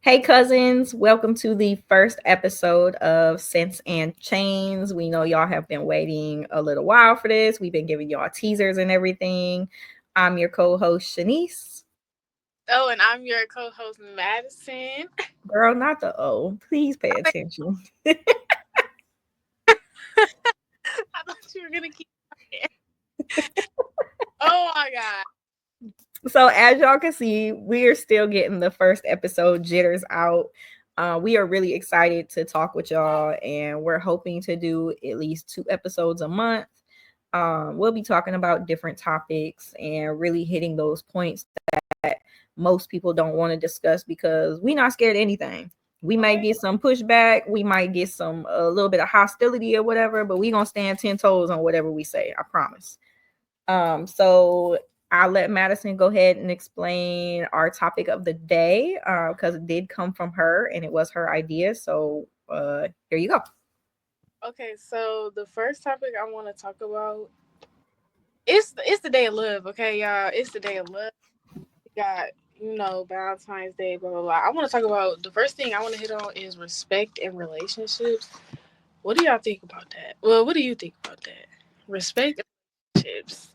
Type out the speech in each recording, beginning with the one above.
Hey, cousins, welcome to the first episode of Sense and Chains. We know y'all have been waiting a little while for this. We've been giving y'all teasers and everything. I'm your co host, Shanice. Oh, and I'm your co-host, Madison. Girl, not the O. Please pay attention. I thought you were gonna keep talking. Oh my god. So, as y'all can see, we are still getting the first episode jitters out. We are really excited to talk with y'all, and we're hoping to do at least 2 episodes a month. We'll be talking about different topics and really hitting those points that most people don't want to discuss because we're not scared of anything. We might Okay. get some pushback, we might get some a little bit of hostility or whatever, but we gonna stand 10 toes on whatever we say. I promise. So I'll let Madison go ahead and explain our topic of the day because it did come from her and it was her idea. So here you go. Okay, so the first topic I want to talk about it's the day of love. Okay, y'all, it's the day of love. We got Valentine's Day, blah blah blah. I want to talk about the first thing I want to hit on is respect and relationships. What do y'all think about that? Well, what do you think about that? Respect and relationships.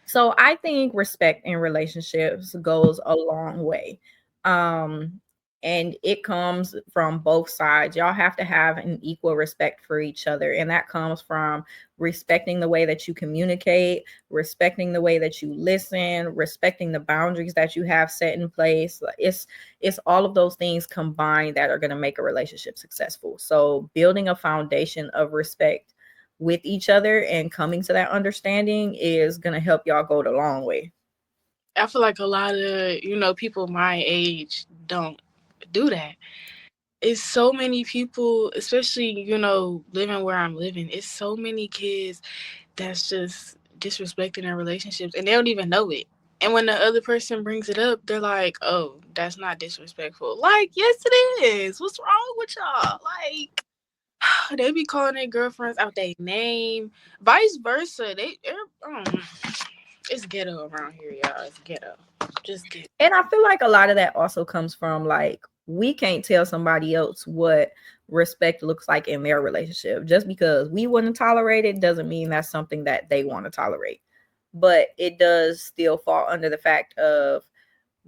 So I think respect in relationships goes a long way. Um and it comes from both sides. Y'all have to have an equal respect for each other, and that comes from respecting the way that you communicate, respecting the way that you listen, respecting the boundaries that you have set in place. It's all of those things combined that are going to make a relationship successful. So building a foundation of respect with each other and coming to that understanding is going to help y'all go the long way. I feel like a lot of people my age don't do that. It's so many people, especially living where I'm living. It's so many kids that's just disrespecting their relationships, and they don't even know it. And when the other person brings it up, they're like, "Oh, that's not disrespectful." Like, yes, it is. What's wrong with y'all? Like, they be calling their girlfriends out their name, vice versa. It's ghetto around here, y'all. It's ghetto. Just ghetto. And I feel like a lot of that also comes from like we can't tell somebody else what respect looks like in their relationship. Just because we wouldn't tolerate it doesn't mean that's something that they want to tolerate. But it does still fall under the fact of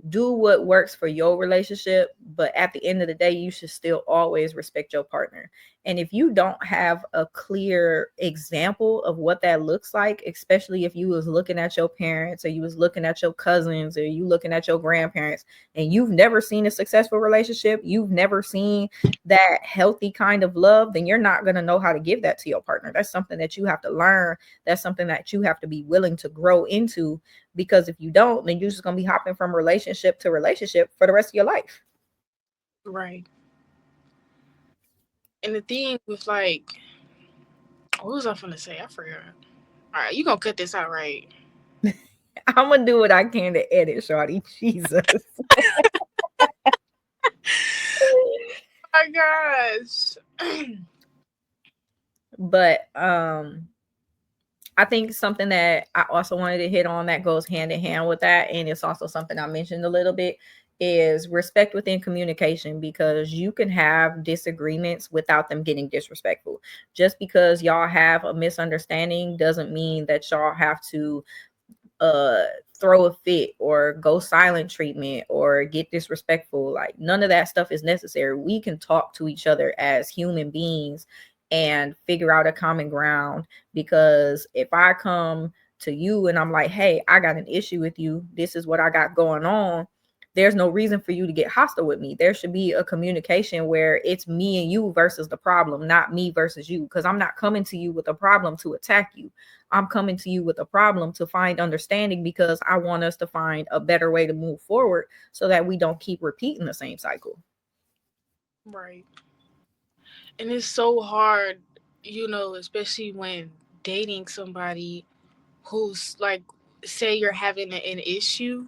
do what works for your relationship, but at the end of the day you should still always respect your partner. And if you don't have a clear example of what that looks like, especially if you was looking at your parents or you was looking at your cousins or you looking at your grandparents and you've never seen a successful relationship, you've never seen that healthy kind of love, then you're not going to know how to give that to your partner. That's something that you have to learn. That's something that you have to be willing to grow into, because if you don't, then you're just gonna be hopping from relationship to relationship for the rest of your life. Right. And the thing with like, what was I gonna say? I forgot. All right, you gonna cut this out, right? I'm gonna do what I can to edit, Shorty. Jesus. My gosh. But I think something that I also wanted to hit on that goes hand in hand with that, and it's also something I mentioned a little bit, is respect within communication, because you can have disagreements without them getting disrespectful. Just because y'all have a misunderstanding doesn't mean that y'all have to uh throw a fit or go silent treatment or get disrespectful. Like none of that stuff is necessary. We can talk to each other as human beings and figure out a common ground, because if I come to you and I'm like, hey, I got an issue with you, this is what I got going on, there's no reason for you to get hostile with me. There should be a communication where it's me and you versus the problem, not me versus you, because I'm not coming to you with a problem to attack you. I'm coming to you with a problem to find understanding, because I want us to find a better way to move forward so that we don't keep repeating the same cycle. Right. And it's so hard, especially when dating somebody who's like, say you're having an issue.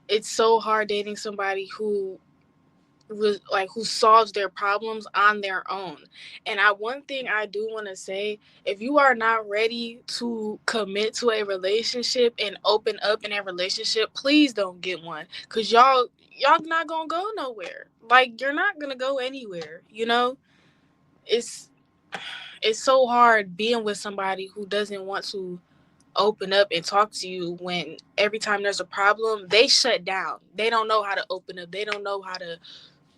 It's so hard dating somebody who like who solves their problems on their own. And one thing I do want to say, if you are not ready to commit to a relationship and open up in a relationship, please don't get one, because y'all not gonna go nowhere. Like, you're not gonna go anywhere, you know. It's it's so hard being with somebody who doesn't want to open up and talk to you. When every time there's a problem, they shut down. They don't know how to open up. They don't know how to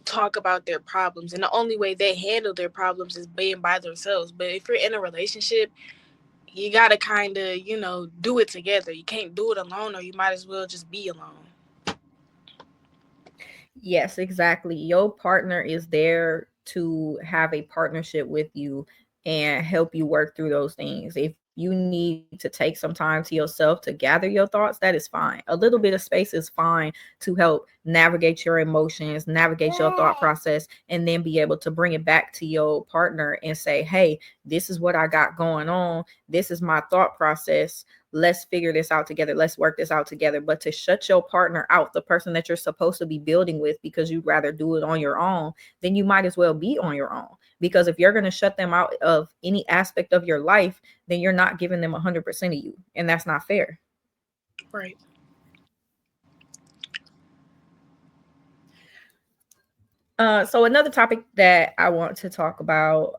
talk about their problems, and the only way they handle their problems is being by themselves. But if you're in a relationship, you gotta kind of, do it together. You can't do it alone, or you might as well just be alone. Yes, exactly. Your partner is there to have a partnership with you and help you work through those things. If you need to take some time to yourself to gather your thoughts, that is fine. A little bit of space is fine to help navigate your emotions, navigate your thought process, and then be able to bring it back to your partner and say, hey, this is what I got going on. This is my thought process. Let's figure this out together. Let's work this out together. But to shut your partner out, the person that you're supposed to be building with, because you'd rather do it on your own, then you might as well be on your own. Because if you're going to shut them out of any aspect of your life, then you're not giving them 100% of you. And that's not fair. Right. So another topic that I want to talk about,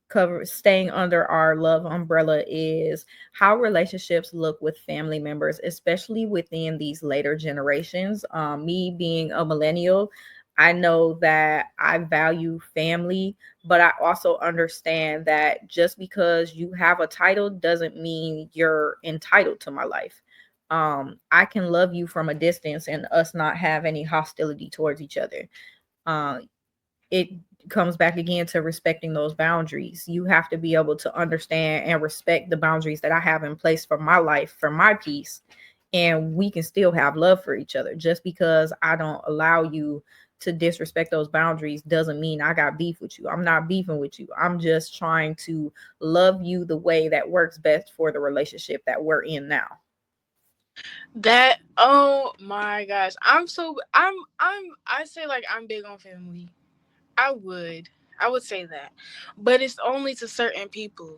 cover staying under our love umbrella, is how relationships look with family members, especially within these later generations. Me being a millennial, I know that I value family, but I also understand that just because you have a title doesn't mean you're entitled to my life. I can love you from a distance and us not have any hostility towards each other. uh, it comes back again to respecting those boundaries. You have to be able to understand and respect the boundaries that I have in place for my life, for my peace, and we can still have love for each other. Just because I don't allow you to disrespect those boundaries doesn't mean I got beef with you. I'm not beefing with you. I'm just trying to love you the way that works best for the relationship that we're in now. That, oh my gosh, I say, like, I'm big on family. I would say that, but it's only to certain people.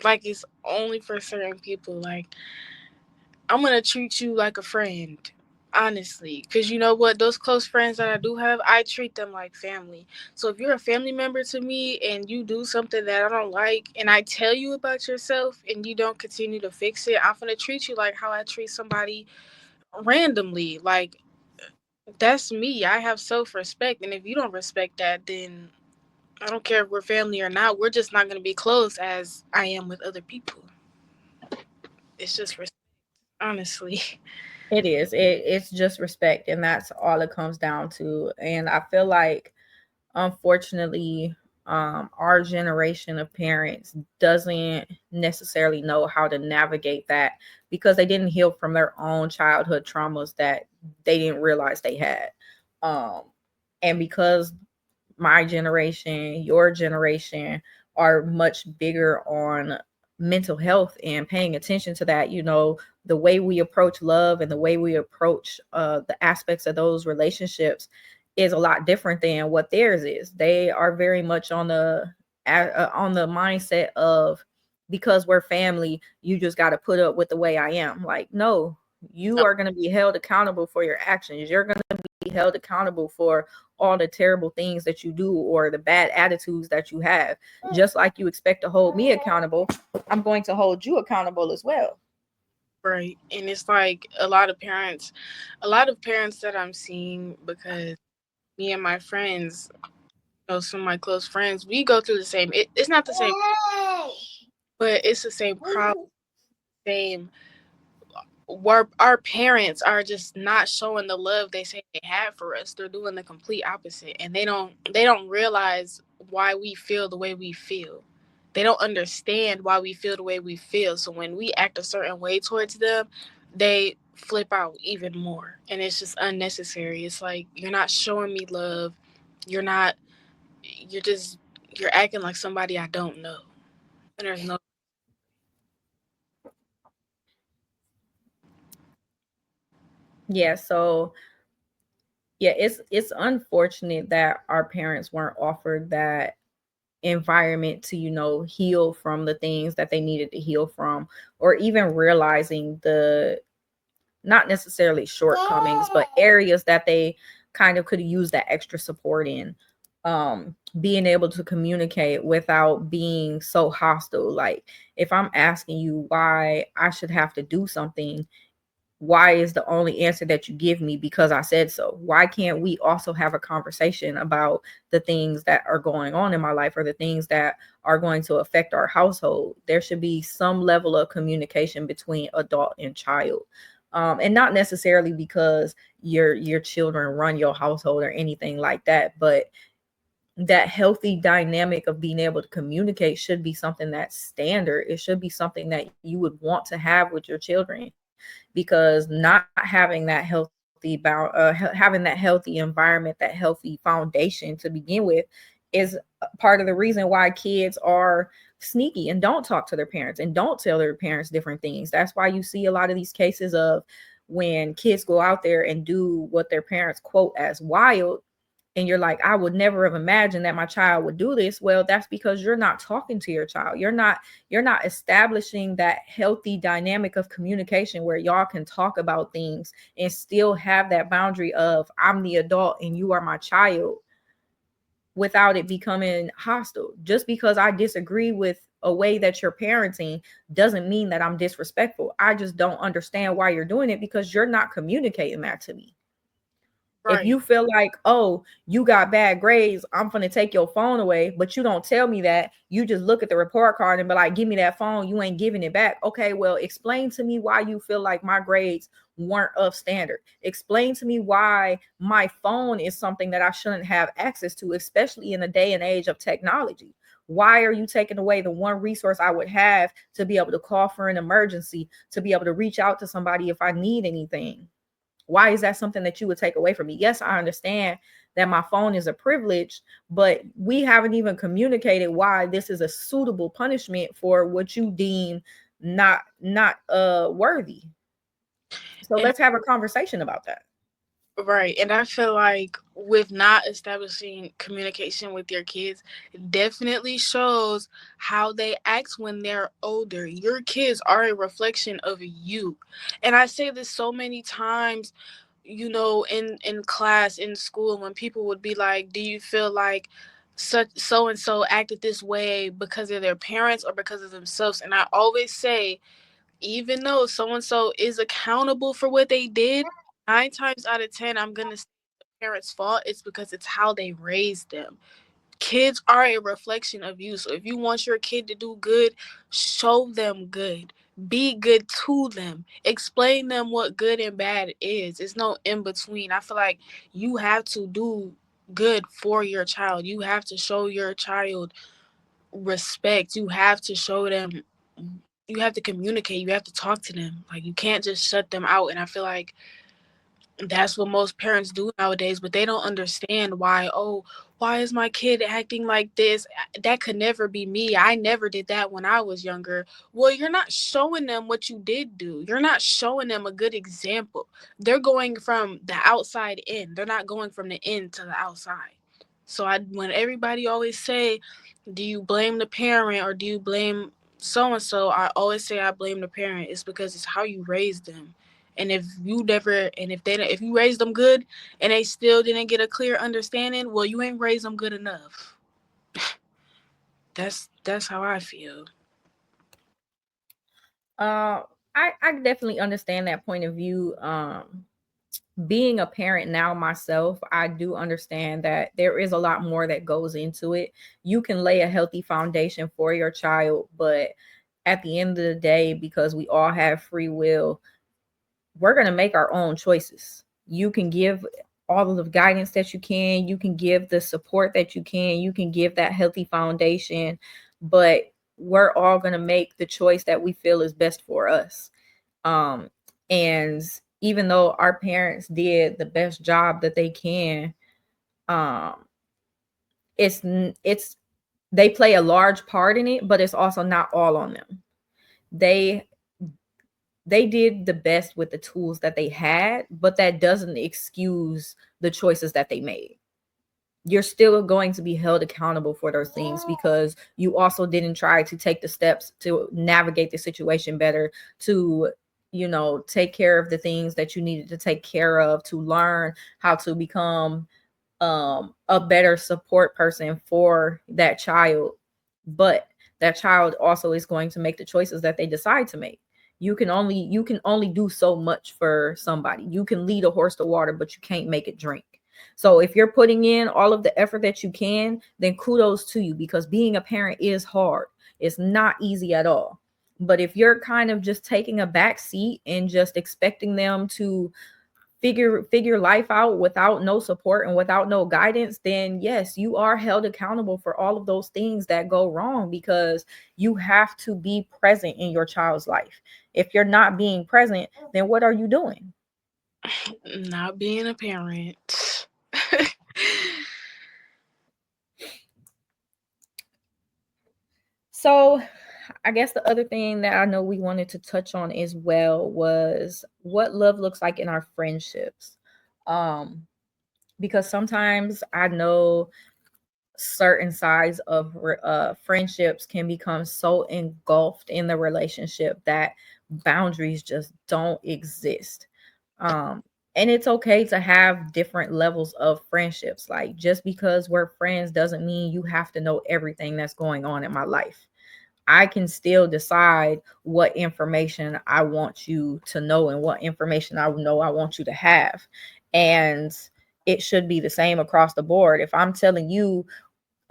Like, it's only for certain people. Like, I'm gonna treat you like a friend, honestly, because you know what? Those close friends that I do have, I treat them like family. So if you're a family member to me and you do something that I don't like, and I tell you about yourself and you don't continue to fix it, I'm gonna treat you like how I treat somebody randomly. Like, that's me. I have self respect, and if you don't respect that, then I don't care if we're family or not. We're just not gonna be close as I am with other people. It's just respect, honestly. It's just respect, and that's all it comes down to. And I feel like, unfortunately, our generation of parents doesn't necessarily know how to navigate that, because they didn't heal from their own childhood traumas that they didn't realize they had. um and because my generation, your generation, are much bigger on mental health and paying attention to that. The way we approach love and the way we approach the aspects of those relationships is a lot different than what theirs is. They are very much on the mindset of, because we're family, you just got to put up with the way I am. Like, no, you No, are going to be held accountable for your actions. You're going to be held accountable for all the terrible things that you do or the bad attitudes that you have. Just like you expect to hold me accountable, I'm going to hold you accountable as well. right. And it's like a lot of parents that I'm seeing, because me and my friends, some of my close friends, we go through the same. It's not the same, but it's the same problem. Same, where our parents are just not showing the love they say they have for us. They're doing the complete opposite, and they don't realize why we feel the way we feel. They don't understand why we feel the way we feel. So when we act a certain way towards them, they flip out even more, and it's just unnecessary. It's like, you're not showing me love. You're not. You're just. You're acting like somebody I don't know, and there's no. Yeah, so Yeah, it's unfortunate that our parents weren't offered that environment to, heal from the things that they needed to heal from, or even realizing the, not necessarily shortcomings, but areas that they kind of could use that extra support in. Being able to communicate without being so hostile. Like, if I'm asking you why I should have to do something, why is the only answer that you give me because I said so? Why can't we also have a conversation about the things that are going on in my life, or the things that are going to affect our household? There should be some level of communication between adult and child. And not necessarily because your children run your household or anything like that, but that healthy dynamic of being able to communicate should be something that's standard. It should be something that you would want to have with your children, because not having that healthy having that healthy environment, that healthy foundation to begin with, is part of the reason why kids are sneaky and don't talk to their parents and don't tell their parents different things. That's why you see a lot of these cases of when kids go out there and do what their parents quote as wild, and you're like, I would never have imagined that my child would do this. Well, that's because you're not talking to your child. You're not establishing that healthy dynamic of communication where y'all can talk about things and still have that boundary of, I'm the adult and you are my child, without it becoming hostile. Just because I disagree with a way that you're parenting doesn't mean that I'm disrespectful. I just don't understand why you're doing it, because you're not communicating that to me. If Right. you feel like, oh, you got bad grades, I'm gonna take your phone away, but you don't tell me that. You just look at the report card and be like, give me that phone. You ain't giving it back. Okay, well, explain to me why you feel like my grades weren't of standard. Explain to me why my phone is something that I shouldn't have access to, especially in the day and age of technology. Why are you taking away the one resource I would have to be able to call for an emergency, to be able to reach out to somebody if I need anything? Why is that something that you would take away from me? Yes, I understand that my phone is a privilege, but we haven't even communicated why this is a suitable punishment for what you deem not worthy. So And let's have a conversation about that. right. And I feel like with not establishing communication with your kids, it definitely shows how they act when they're older. Your kids are a reflection of you. And I say this so many times, in class, in school, when people would be like, do you feel like such so and so acted this way because of their parents or because of themselves? And I always say, even though so and so is accountable for what they did, 9 times out of 10, I'm gonna say the parents' fault. It's because it's how they raised them. Kids are a reflection of you. So if you want your kid to do good, show them good. Be good to them. Explain them what good and bad is. It's no in between. I feel like you have to do good for your child. You have to show your child respect. You have to show them, you have to communicate, you have to talk to them. Like, you can't just shut them out. And I feel like that's what most parents do nowadays, but they don't understand why. Oh, why is my kid acting like this? That could never be me. I never did that when I was younger. Well, you're not showing them what you did do. You're not showing them a good example. They're going from the outside in. They're not going from the in to the outside. So when everybody always say, do you blame the parent or do you blame so and so, I always say I blame the parent. It's because it's how you raise them. And if you raised them good and they still didn't get a clear understanding, well, you ain't raised them good enough. That's how I feel. Uh, I definitely understand that point of view. Being a parent now myself, I do understand that there is a lot more that goes into it. You can lay a healthy foundation for your child, but at the end of the day, because we all have free will, we're going to make our own choices. You can give all of the guidance that you can give the support that you can give that healthy foundation, but we're all going to make the choice that we feel is best for us. Um, and even though our parents did the best job that they can, um, it's they play a large part in it, but it's also not all on them. They they did the best with the tools that they had, but that doesn't excuse the choices that they made. You're still going to be held accountable for those things because you also didn't try to take the steps to navigate the situation better, to take care of the things that you needed to take care of, to learn how to become a better support person for that child. But that child also is going to make the choices that they decide to make. You can only do so much for somebody. You can lead a horse to water, but you can't make it drink. So if you're putting in all of the effort that you can, then kudos to you, because being a parent is hard. It's not easy at all. But if you're kind of just taking a back seat and just expecting them to figure life out without no support and without no guidance, then yes, you are held accountable for all of those things that go wrong, because you have to be present in your child's life. If you're not being present, then what are you doing? Not being a parent. So I guess the other thing that I know we wanted to touch on as well was what love looks like in our friendships. um because sometimes I know certain sides of friendships can become so engulfed in the relationship that boundaries just don't exist. um and it's okay to have different levels of friendships. Like, just because we're friends doesn't mean you have to know everything that's going on in my life. I can still decide what information I want you to know and what information I know I want you to have. And it should be the same across the board. If I'm telling you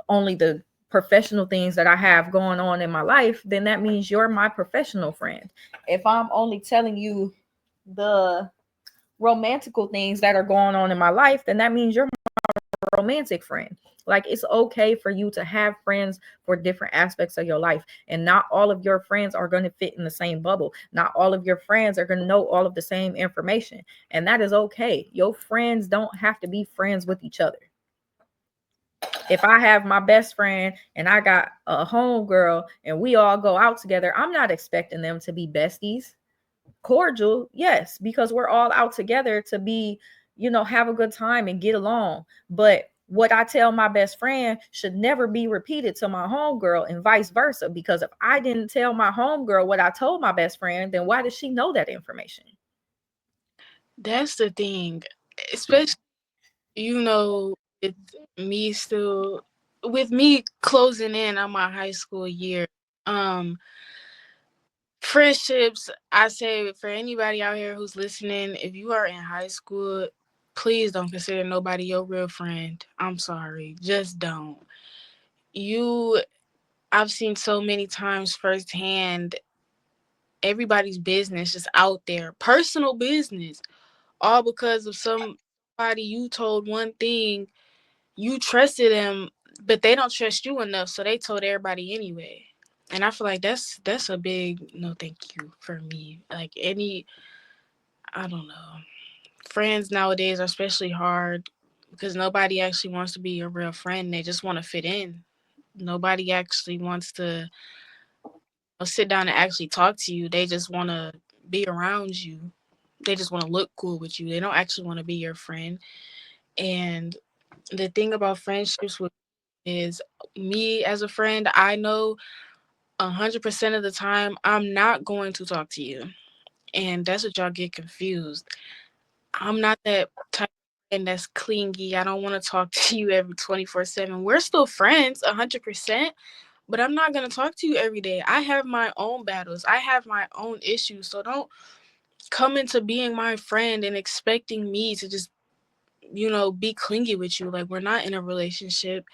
only the professional things that I have going on in my life, then that means you're my professional friend. If I'm only telling you the romantical things that are going on in my life, then that means you're my romantic friend. Like, it's okay for you to have friends for different aspects of your life, and not all of your friends are going to fit in the same bubble. Not all of your friends are going to know all of the same information, and that is okay. Your friends don't have to be friends with each other. If I have my best friend and I got a home girl and we all go out together, I'm not expecting them to be besties. Cordial, yes, because we're all out together to be, have a good time and get along. But what I tell my best friend should never be repeated to my homegirl, and vice versa. Because if I didn't tell my homegirl what I told my best friend, then why does she know that information? That's the thing. Especially, with me still, with me closing in on my high school year. Um, Friendships, I say for anybody out here who's listening, if you are in high school, please don't consider nobody your real friend. I'm sorry. Just don't. You I've seen so many times firsthand everybody's business just out there, personal business, all because of somebody you told one thing, you trusted them, but they don't trust you enough, so they told everybody anyway. And I feel like that's a big no thank you for me. Like I don't know. Friends nowadays are especially hard because nobody actually wants to be your real friend. They just want to fit in. Nobody actually wants to sit down and actually talk to you. They just want to be around you. They just want to look cool with you. They don't actually want to be your friend. And the thing about friendships with is me as a friend, I know 100% of the time I'm not going to talk to you. And that's what y'all get confused. I'm not that type of friend that's clingy. I don't want to talk to you every 24/7. We're still friends 100%, but I'm not going to talk to you every day. I have my own battles. I have my own issues. So don't come into being my friend and expecting me to just, be clingy with you. Like, we're not in a relationship.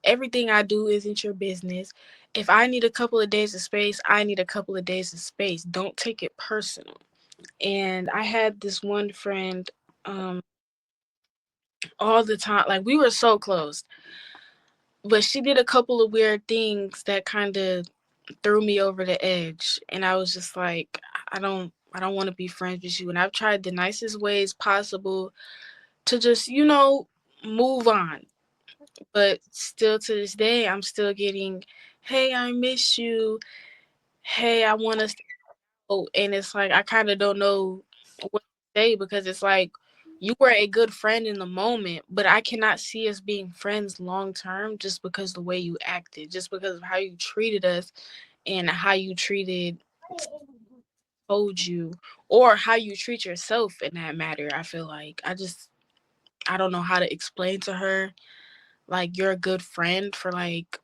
Everything I do isn't your business. If I need a couple of days of space, I need a couple of days of space. Don't take it personal. And I had this one friend um all the time. Like, we were so close, but she did a couple of weird things that kind of threw me over the edge, and I was just like, I don't want to be friends with you. And I've tried the nicest ways possible to just, move on. But still to this day, I'm still getting, hey, I miss you. Hey, I want us. oh, and it's like I kind of don't know what to say because it's like you were a good friend in the moment, but I cannot see us being friends long term just because the way you acted, just because of how you treated us and how you treated told you or how you treat yourself in that matter. I feel like I don't know how to explain to her like you're a good friend for like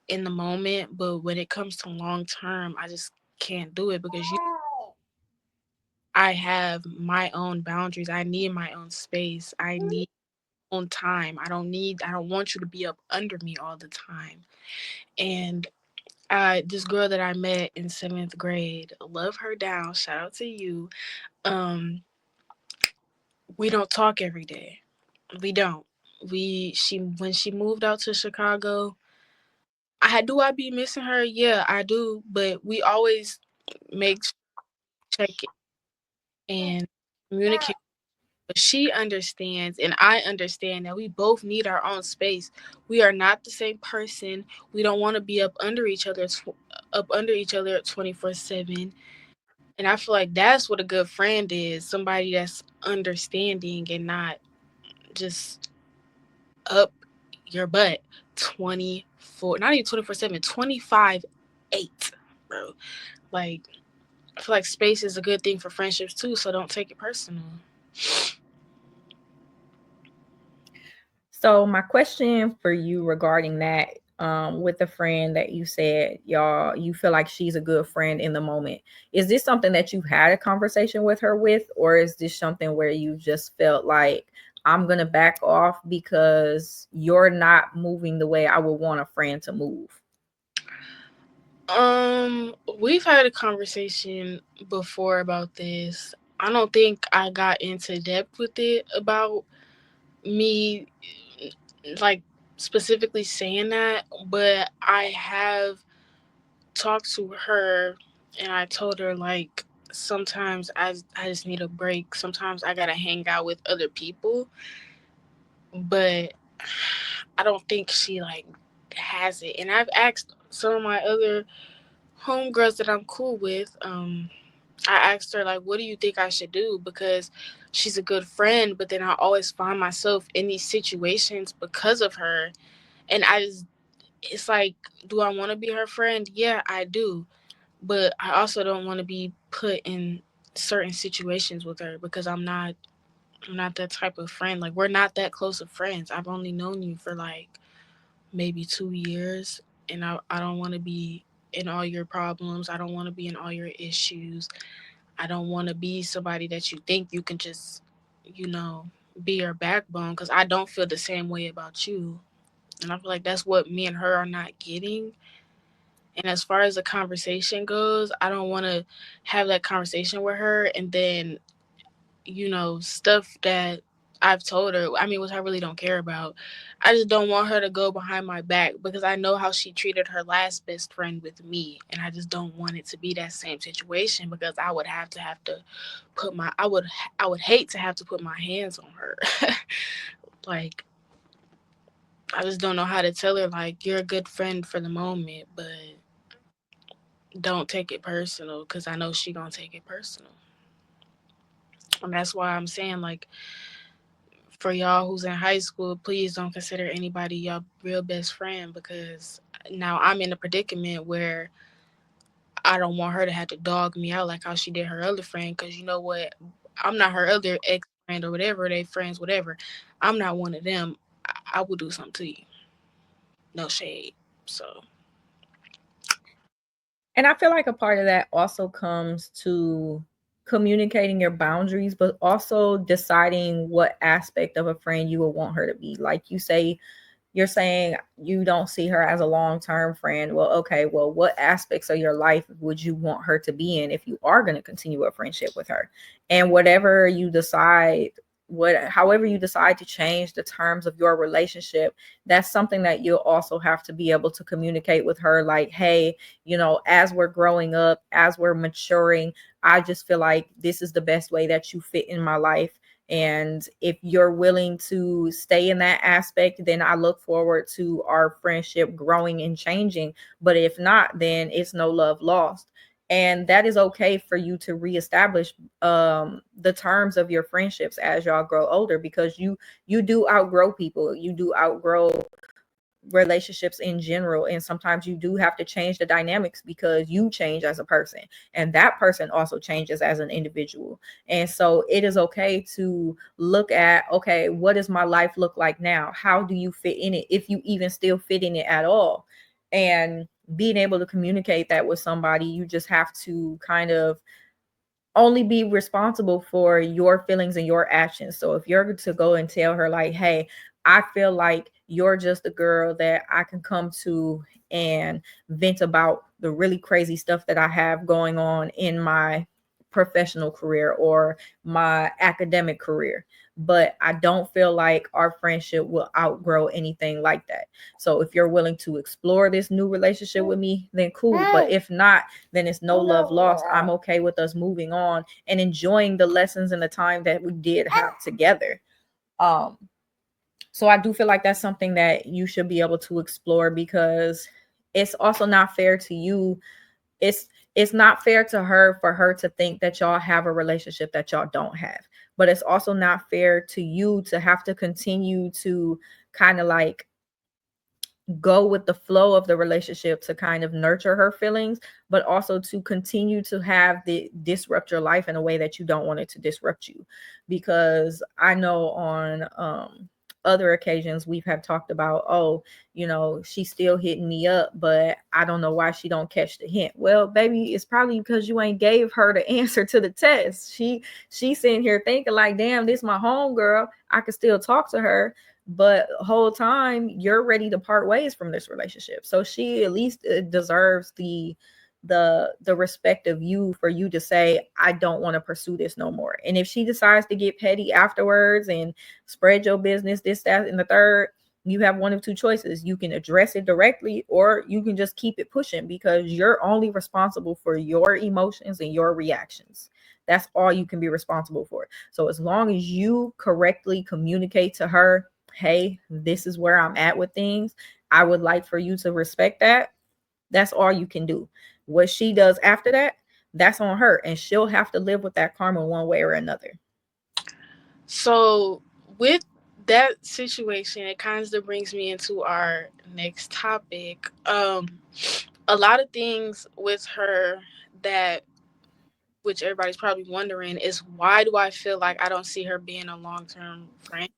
in the moment, but when it comes to long term, I just can't do it because I have my own boundaries. I need my own space. I need my own time. I don't want you to be up under me all the time. And this girl that I met in 7th grade, love her down. Shout out to you. Um, we don't talk every day. We don't. She when she moved out to Chicago, I be missing her? Yeah, I do. But we always make check it and communicate. But she understands and I understand that we both need our own space. We are not the same person. We don't want to be up under each other 24/7. And I feel like that's what a good friend is. Somebody that's understanding and not just up your butt 24, not even 24/7, 25/8, bro. Like I feel like space is a good thing for friendships too, so don't take it personal. So my question for you regarding that, with the friend that you said y'all you feel like she's a good friend in the moment, is this something that you had a conversation with her with, or is this something where you just felt like I'm gonna back off because you're not moving the way I would want a friend to move? We've had a conversation before about this. I don't think I got into depth with it about me like specifically saying that, but I have talked to her and I told her like sometimes I just need a break. Sometimes I gotta hang out with other people, but I don't think she like has it. And I've asked some of my other homegirls that I'm cool with, I asked her like, "What do you think I should do?" Because she's a good friend, but then I always find myself in these situations because of her, and it's like, do I want to be her friend? Yeah, I do, but I also don't want to be put in certain situations with her because I'm not that type of friend. Like we're not that close of friends. I've only known you for like maybe 2 years, and I don't want to be in all your problems. I don't want to be in all your issues. I don't want to be somebody that you think you can just, you know, be your backbone because I don't feel the same way about you. And I feel like that's what me and her are not getting. And as far as the conversation goes, I don't want to have that conversation with her and then, stuff that I've told her, I mean, which I really don't care about. I just don't want her to go behind my back because I know how she treated her last best friend with me. And I just don't want it to be that same situation because I would have to put my I would hate to have to put my hands on her. Like I just don't know how to tell her like you're a good friend for the moment, but don't take it personal because I know she gonna take it personal. And that's why I'm saying like for y'all who's in high school, please don't consider anybody your real best friend because now I'm in a predicament where I don't want her to have to dog me out like how she did her other friend. Because you know what? I'm not her other ex friend or whatever, they friends, whatever. I'm not one of them. I will do something to you. No shade. So, And I feel like a part of that also comes to communicating your boundaries, but also deciding what aspect of a friend you would want her to be. Like you say, you're saying you don't see her as a long-term friend. Well, okay, well, what aspects of your life would you want her to be in if you are going to continue a friendship with her? And whatever you decide, however you decide to change the terms of your relationship, that's something that you'll also have to be able to communicate with her, like, hey, as we're growing up, as we're maturing, I just feel like this is the best way that you fit in my life. And if you're willing to stay in that aspect, then I look forward to our friendship growing and changing. But if not, then it's no love lost. And that is okay for you to reestablish the terms of your friendships as y'all grow older, because you do outgrow people, you do outgrow relationships in general, and sometimes you do have to change the dynamics because you change as a person, and that person also changes as an individual. And so it is okay to look at, okay, what does my life look like now? How do you fit in it, if you even still fit in it at all? And being able to communicate that with somebody, you just have to kind of only be responsible for your feelings and your actions. So if you're to go and tell her like, hey, I feel like you're just a girl that I can come to and vent about the really crazy stuff that I have going on in my professional career or my academic career, but I don't feel like our friendship will outgrow anything like that. So if you're willing to explore this new relationship with me, then cool. But if not, then it's no love lost. I'm okay with us moving on and enjoying the lessons and the time that we did have together. Um, so I do feel like that's something that you should be able to explore, because it's also not fair to you. It's not fair to her for her to think that y'all have a relationship that y'all don't have. But it's also not fair to you to have to continue to kind of like go with the flow of the relationship to kind of nurture her feelings, but also to continue to have the disrupt your life in a way that you don't want it to disrupt you. Because I know on other occasions we've have talked about, oh, you know, she's still hitting me up, but I don't know why she don't catch the hint. Well, baby, it's probably because you ain't gave her the answer to the test. She's sitting here thinking like, damn, this my home girl, I could still talk to her, but the whole time you're ready to part ways from this relationship. So she at least deserves the respect of you, for you to say, I don't want to pursue this no more. And if she decides to get petty afterwards and spread your business, this, that, and the third, you have one of two choices. You can address it directly, or you can just keep it pushing, because you're only responsible for your emotions and your reactions. That's all you can be responsible for. So as long as you correctly communicate to her, hey, this is where I'm at with things, I would like for you to respect that. That's all you can do. What she does after that, that's on her, and she'll have to live with that karma one way or another. So with that situation, it kind of brings me into our next topic. A lot of things with her that, which everybody's probably wondering, is why do I feel like I don't see her being a long term friend?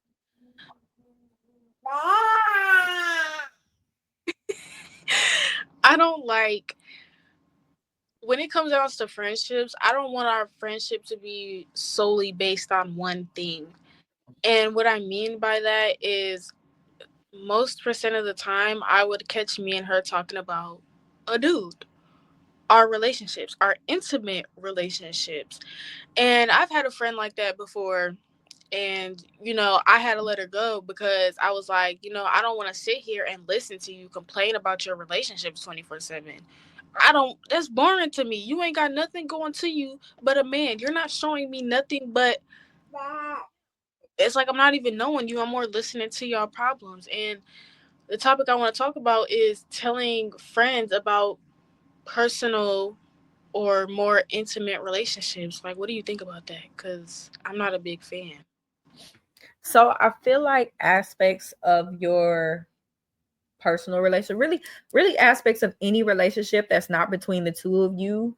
I don't like, when it comes down to friendships, I don't want our friendship to be solely based on one thing. And what I mean by that is, most percent of the time, I would catch me and her talking about a dude, our relationships, our intimate relationships. And I've had a friend like that before. And, I had to let her go because I was like, I don't want to sit here and listen to you complain about your relationships 24/7. That's boring to me. You ain't got nothing going to you but a man. You're not showing me nothing but, it's like I'm not even knowing you. I'm more listening to y'all problems. And the topic I want to talk about is telling friends about personal or more intimate relationships. Like, what do you think about that? Because I'm not a big fan. So I feel like aspects of your personal relationship, really aspects of any relationship that's not between the two of you.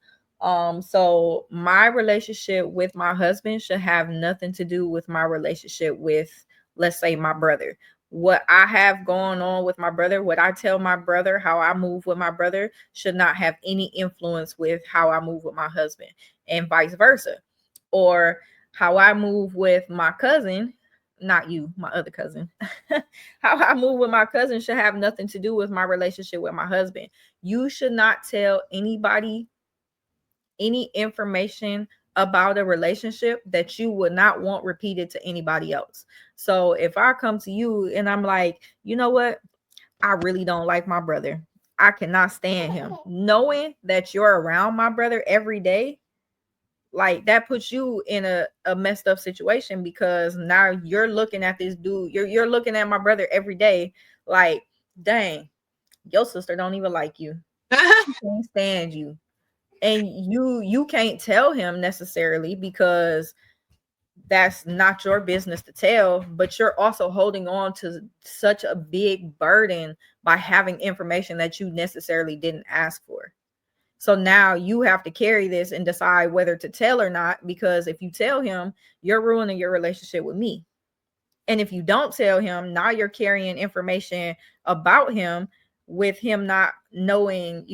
So my relationship with my husband should have nothing to do with my relationship with, let's say, my brother. What I have going on with my brother, what I tell my brother, how I move with my brother, should not have any influence with how I move with my husband, and vice versa. Or how I move with my cousin, not you, my other cousin. How I move with my cousin should have nothing to do with my relationship with my husband. You should not tell anybody any information about a relationship that you would not want repeated to anybody else. So if I come to you and I'm like, you know what? I really don't like my brother. I cannot stand him. Knowing that you're around my brother every day, like that puts you in a messed up situation, because now you're looking at this dude, you're looking at my brother every day like, dang, your sister don't even like you. She can't stand you. and you can't tell him necessarily because that's not your business to tell, but you're also holding on to such a big burden by having information that you necessarily didn't ask for. So now you have to carry this and decide whether to tell or not, because if you tell him, you're ruining your relationship with me. And if you don't tell him, now you're carrying information about him with him not knowing,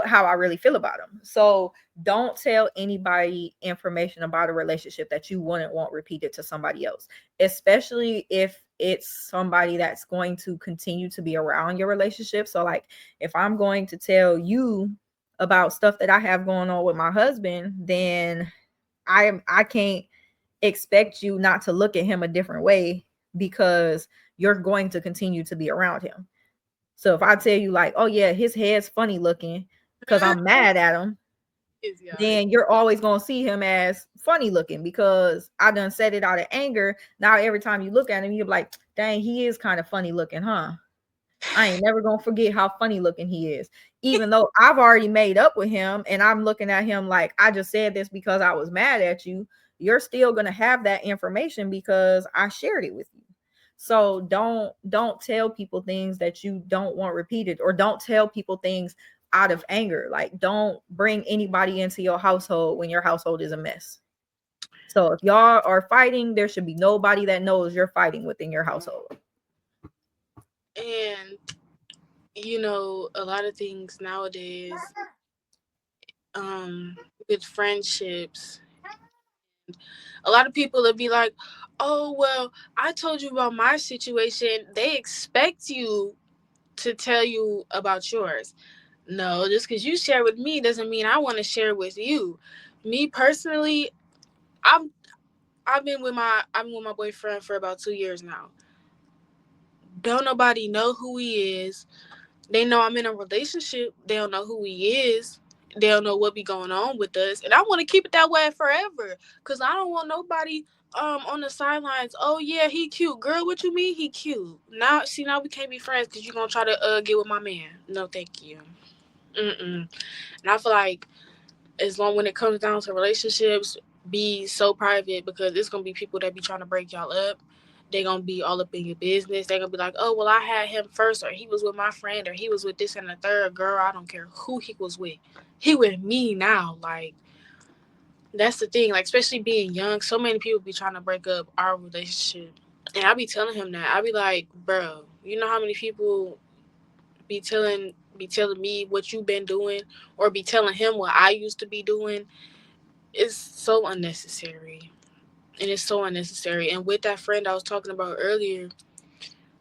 how I really feel about him. So don't tell anybody information about a relationship that you wouldn't want repeated to somebody else, especially if it's somebody that's going to continue to be around your relationship. So like if I'm going to tell you about stuff that I have going on with my husband, then I can't expect you not to look at him a different way because you're going to continue to be around him. So if I tell you like, oh yeah, his head's funny looking because I'm mad at him, Is y'all. then you're always gonna see him as funny looking because I done said it out of anger. Now every time you look at him, you're like, dang, he is kind of funny looking, huh? I ain't never gonna forget how funny looking he is. Even though I've already made up with him and I'm looking at him like I just said this because I was mad at you, you're still gonna have that information because I shared it with you. So don't tell people things that you don't want repeated, or don't tell people things out of anger. Like don't bring anybody into your household when your household is a mess. So if y'all are fighting, there should be nobody that knows you're fighting within your household. And a lot of things nowadays, with friendships, a lot of people will be like, "Oh well, I told you about my situation." They expect you to tell you about yours. No, just because you share with me doesn't mean I want to share with you. Me personally, I'm I've been with my boyfriend for about 2 years now. Don't nobody know who he is. They know I'm in a relationship. They don't know who he is. They don't know what be going on with us. And I want to keep it that way forever. Cause I don't want nobody on the sidelines. Oh yeah, he cute. Girl, what you mean he cute? Now we can't be friends because you gonna try to get with my man. No, thank you. Mm-mm. And I feel like as long when it comes down to relationships, be so private because it's gonna be people that be trying to break y'all up. They gonna be all up in your business. They gonna be like, oh well, I had him first, or he was with my friend, or he was with this and the third. Girl, I don't care who he was with. He with me now. Like that's the thing. Like especially being young, so many people be trying to break up our relationship, and I be telling him that. I be like, bro, you know how many people be telling me what you've been doing, or be telling him what I used to be doing. It's so unnecessary. And it's so unnecessary. And with that friend I was talking about earlier,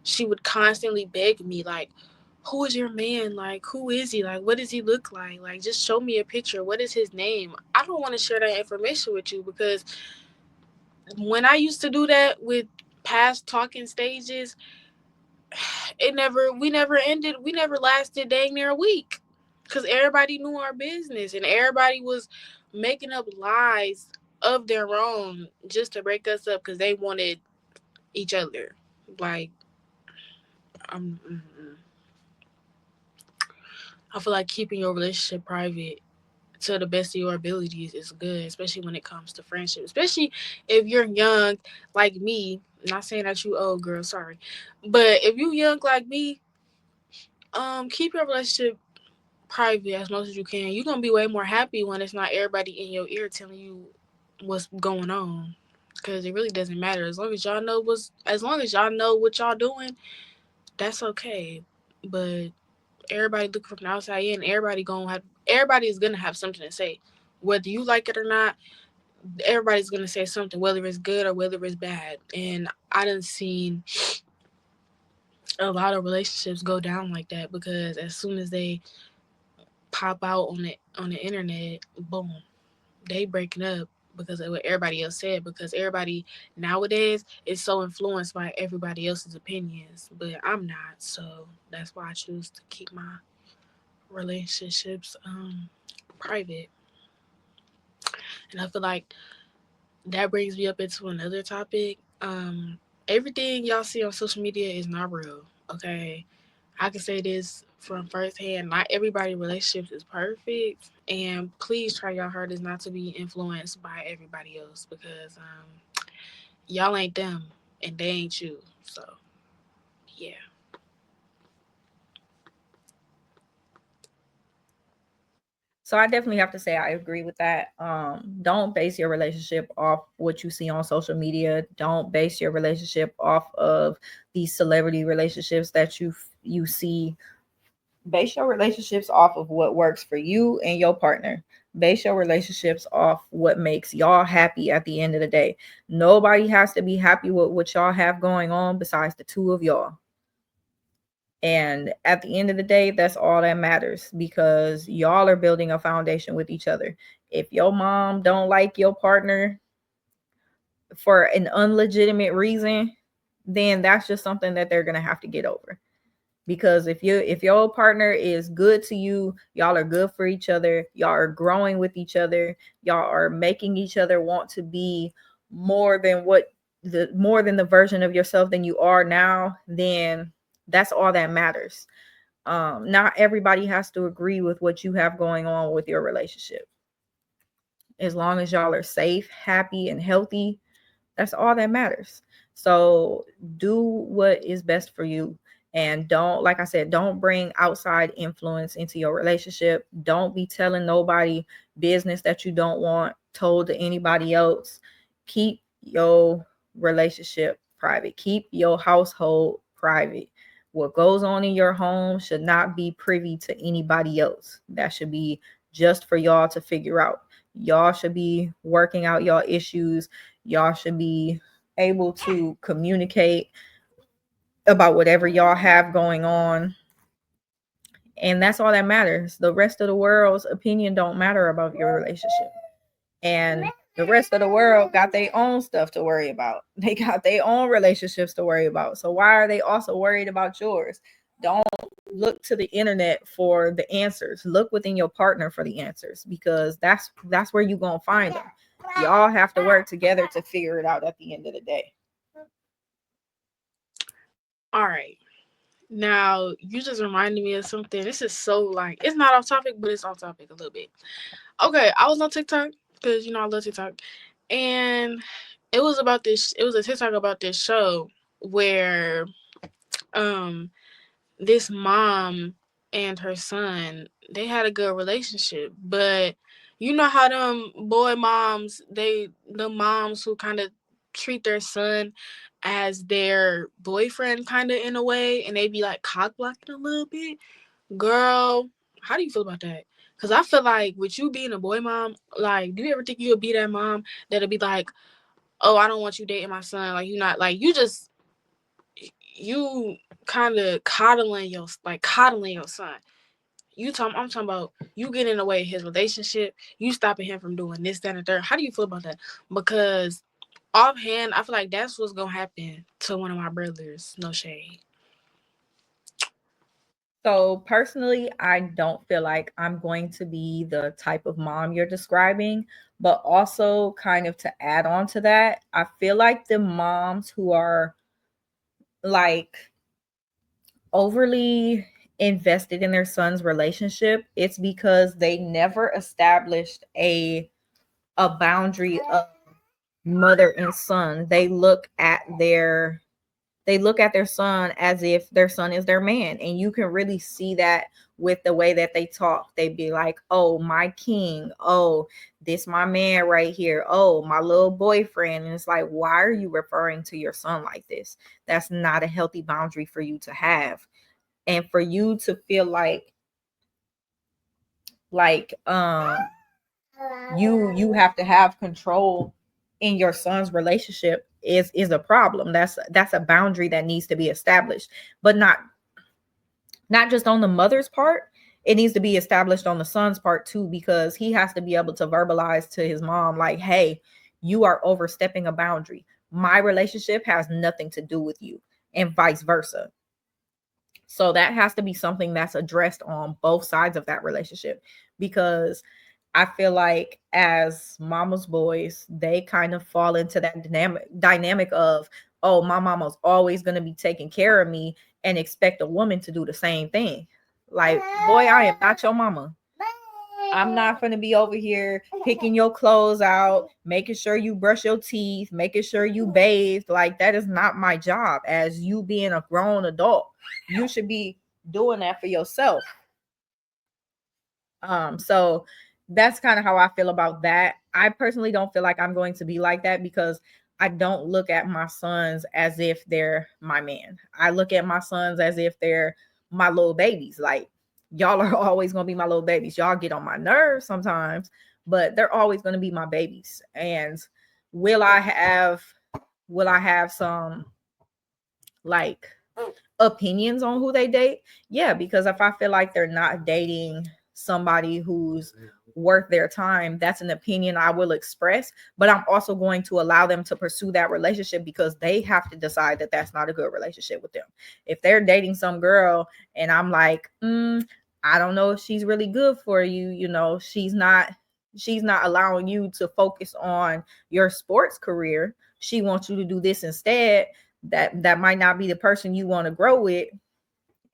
she would constantly beg me, like, who is your man? Like, who is he? Like, what does he look like? Like, just show me a picture. What is his name? I don't want to share that information with you because when I used to do that with past talking stages, we never lasted dang near a week because everybody knew our business and everybody was making up lies of their own just to break us up because they wanted each other. Like, I feel like keeping your relationship private to the best of your abilities is good, especially when it comes to friendship. Especially if you're young like me. Not saying that you old girl, sorry, but if you young like me, keep your relationship private as much as you can. You're gonna be way more happy when it's not everybody in your ear telling you what's going on. Cause it really doesn't matter as long as y'all know what y'all doing, that's okay. But everybody looking from the outside in, everybody is gonna have something to say. Whether you like it or not, everybody's gonna say something, whether it's good or whether it's bad. And I done seen a lot of relationships go down like that because as soon as they pop out on the internet, boom, they breaking up because of what everybody else said. Because everybody nowadays is so influenced by everybody else's opinions, but I'm not. So that's why I choose to keep my relationships private. And I feel like that brings me up into another topic. Everything y'all see on social media is not real. Okay, I can say this from firsthand. Not everybody relationships is perfect, and please try your hardest not to be influenced by everybody else because y'all ain't them and they ain't you. So yeah. So I definitely have to say I agree with that. Don't base your relationship off what you see on social media. Don't base your relationship off of these celebrity relationships that you see. Base your relationships off of what works for you and your partner. Base your relationships off what makes y'all happy at the end of the day. Nobody has to be happy with what y'all have going on besides the two of y'all. And at the end of the day, that's all that matters because y'all are building a foundation with each other. If your mom don't like your partner for an unlegitimate reason, then that's just something that they're going to have to get over. Because if your partner is good to you, y'all are good for each other, y'all are growing with each other, y'all are making each other want to be more than the version of yourself than you are now, then that's all that matters. Not everybody has to agree with what you have going on with your relationship. As long as y'all are safe, happy, and healthy, that's all that matters. So do what is best for you. And don't, like I said, don't bring outside influence into your relationship. Don't be telling nobody business that you don't want told to anybody else. Keep your relationship private. Keep your household private. What goes on in your home should not be privy to anybody else. That should be just for y'all to figure out. Y'all should be working out y'all issues. Y'all should be able to communicate about whatever y'all have going on. And that's all that matters. The rest of the world's opinion don't matter about your relationship. And the rest of the world got their own stuff to worry about. They got their own relationships to worry about. So why are they also worried about yours? Don't look to the internet for the answers. Look within your partner for the answers because that's where you're going to find them. Y'all have to work together to figure it out at the end of the day. All right. Now you just reminded me of something. This is so like it's not off topic, but it's off topic a little bit. Okay, I was on TikTok because I love TikTok, and it was about this. It was a TikTok about this show where um this mom and her son, they had a good relationship, but you know how them boy moms, the moms who kind of treat their son as their boyfriend kind of in a way, and they be like cock blocking a little bit. Girl, how do you feel about that? Because I feel like with you being a boy mom, like, do you ever think you'll be that mom that'll be like, oh, I don't want you dating my son, like, you not like, you kind of coddling your son. I'm talking about you getting in the way of his relationship, you stopping him from doing this, that, and third. How do you feel about that? Because offhand, I feel like that's what's gonna happen to one of my brothers. No shade. So personally, I don't feel like I'm going to be the type of mom you're describing, but also kind of to add on to that, I feel like the moms who are like overly invested in their son's relationship, it's because they never established a boundary of mother and son. They look at their son as if their son is their man. And you can really see that with the way that they talk. They be like, oh, my king. Oh, this my man right here. Oh, my little boyfriend. And it's like, why are you referring to your son like this? That's not a healthy boundary for you to have. And for you to feel like you have to have control in your son's relationship is a problem. That's a boundary that needs to be established, but not just on the mother's part. It needs to be established on the son's part too, because he has to be able to verbalize to his mom like, hey, you are overstepping a boundary. My relationship has nothing to do with you, and vice versa. So that has to be something that's addressed on both sides of that relationship, because I feel like as mama's boys, they kind of fall into that dynamic of, oh, my mama's always going to be taking care of me. and expect a woman to do the same thing. Like, boy, I am not your mama. I'm not going to be over here picking your clothes out, making sure you brush your teeth, making sure you bathe. Like, that is not my job. As you being a grown adult, you should be doing that for yourself. So that's kind of how I feel about that. I personally don't feel like I'm going to be like that because I don't look at my sons as if they're my man. I look at my sons as if they're my little babies. Like, y'all are always going to be my little babies. Y'all get on my nerves sometimes, but they're always going to be my babies. And will I have some like opinions on who they date? Yeah, because if I feel like they're not dating somebody who's worth their time, that's an opinion I will express, but I'm also going to allow them to pursue that relationship because they have to decide that that's not a good relationship with them. If they're dating some girl and I'm like, I don't know if she's really good for you, you know, she's not allowing you to focus on your sports career, she wants you to do this instead, that might not be the person you want to grow with.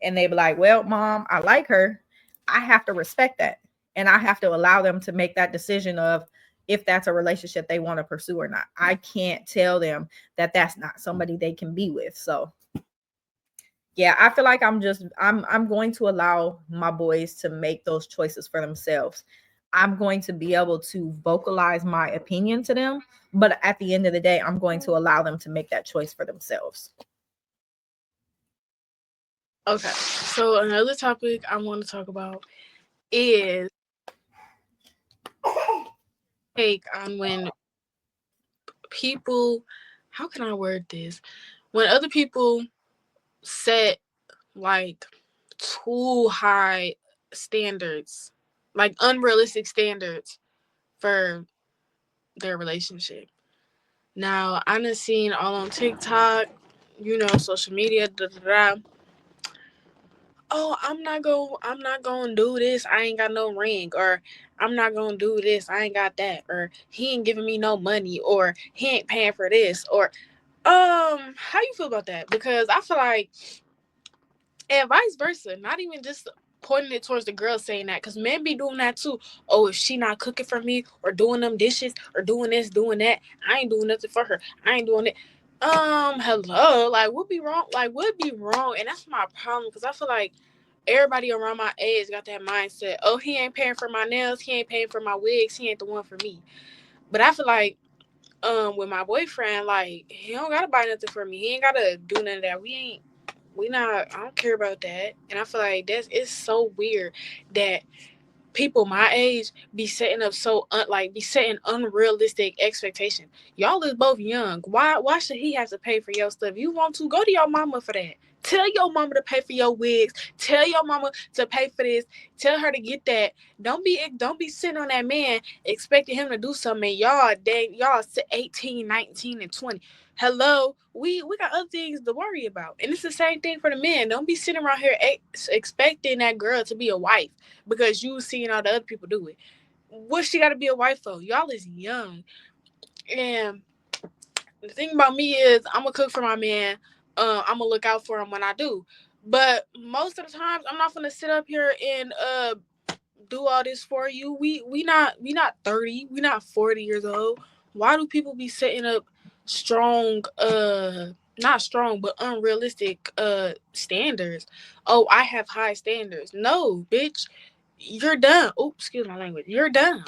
And they be like, well, mom, I like her. I have to respect that. And I have to allow them to make that decision of if that's a relationship they want to pursue or not. I can't tell them that that's not somebody they can be with. So yeah, I feel like I'm going to allow my boys to make those choices for themselves. I'm going to be able to vocalize my opinion to them, but at the end of the day, I'm going to allow them to make that choice for themselves. Okay, so another topic I want to talk about is take on when people, how can I word this? When other people set like too high standards, like unrealistic standards for their relationship. Now, I done seen all on TikTok, social media, da da da. Oh, I'm not gonna do this. I ain't got no ring, or I'm not gonna do this. I ain't got that, or he ain't giving me no money, or he ain't paying for this, or how you feel about that? Because I feel like, and vice versa, not even just pointing it towards the girl saying that, because men be doing that too. Oh, if she not cooking for me, or doing them dishes, or doing this, doing that, I ain't doing nothing for her. I ain't doing it. Hello, like what be wrong? Like what be wrong? And that's my problem, because I feel like everybody around my age got that mindset. Oh, he ain't paying for my nails. He ain't paying for my wigs. He ain't the one for me. But I feel like, with my boyfriend, like he don't gotta buy nothing for me. He ain't gotta do none of that. We not. I don't care about that. And I feel like it's so weird that people my age be setting up be setting unrealistic expectations. Y'all is both young. Why should he have to pay for your stuff? You want to go to your mama for that. Tell your mama to pay for your wigs. Tell your mama to pay for this. Tell her to get that. Don't be sitting on that man expecting him to do something. Y'all 18, 19, and 20. Hello, we got other things to worry about. And it's the same thing for the men. Don't be sitting around here expecting that girl to be a wife because you seeing all the other people do it. What she got to be a wife for? Y'all is young. And the thing about me is I'm going to cook for my man. I'm going to look out for him when I do. But most of the times I'm not going to sit up here and do all this for you. We not 30. We not 40 years old. Why do people be setting up strong not strong but unrealistic standards? Oh, I have high standards. No, bitch. You're dumb. Oops, excuse my language. You're dumb.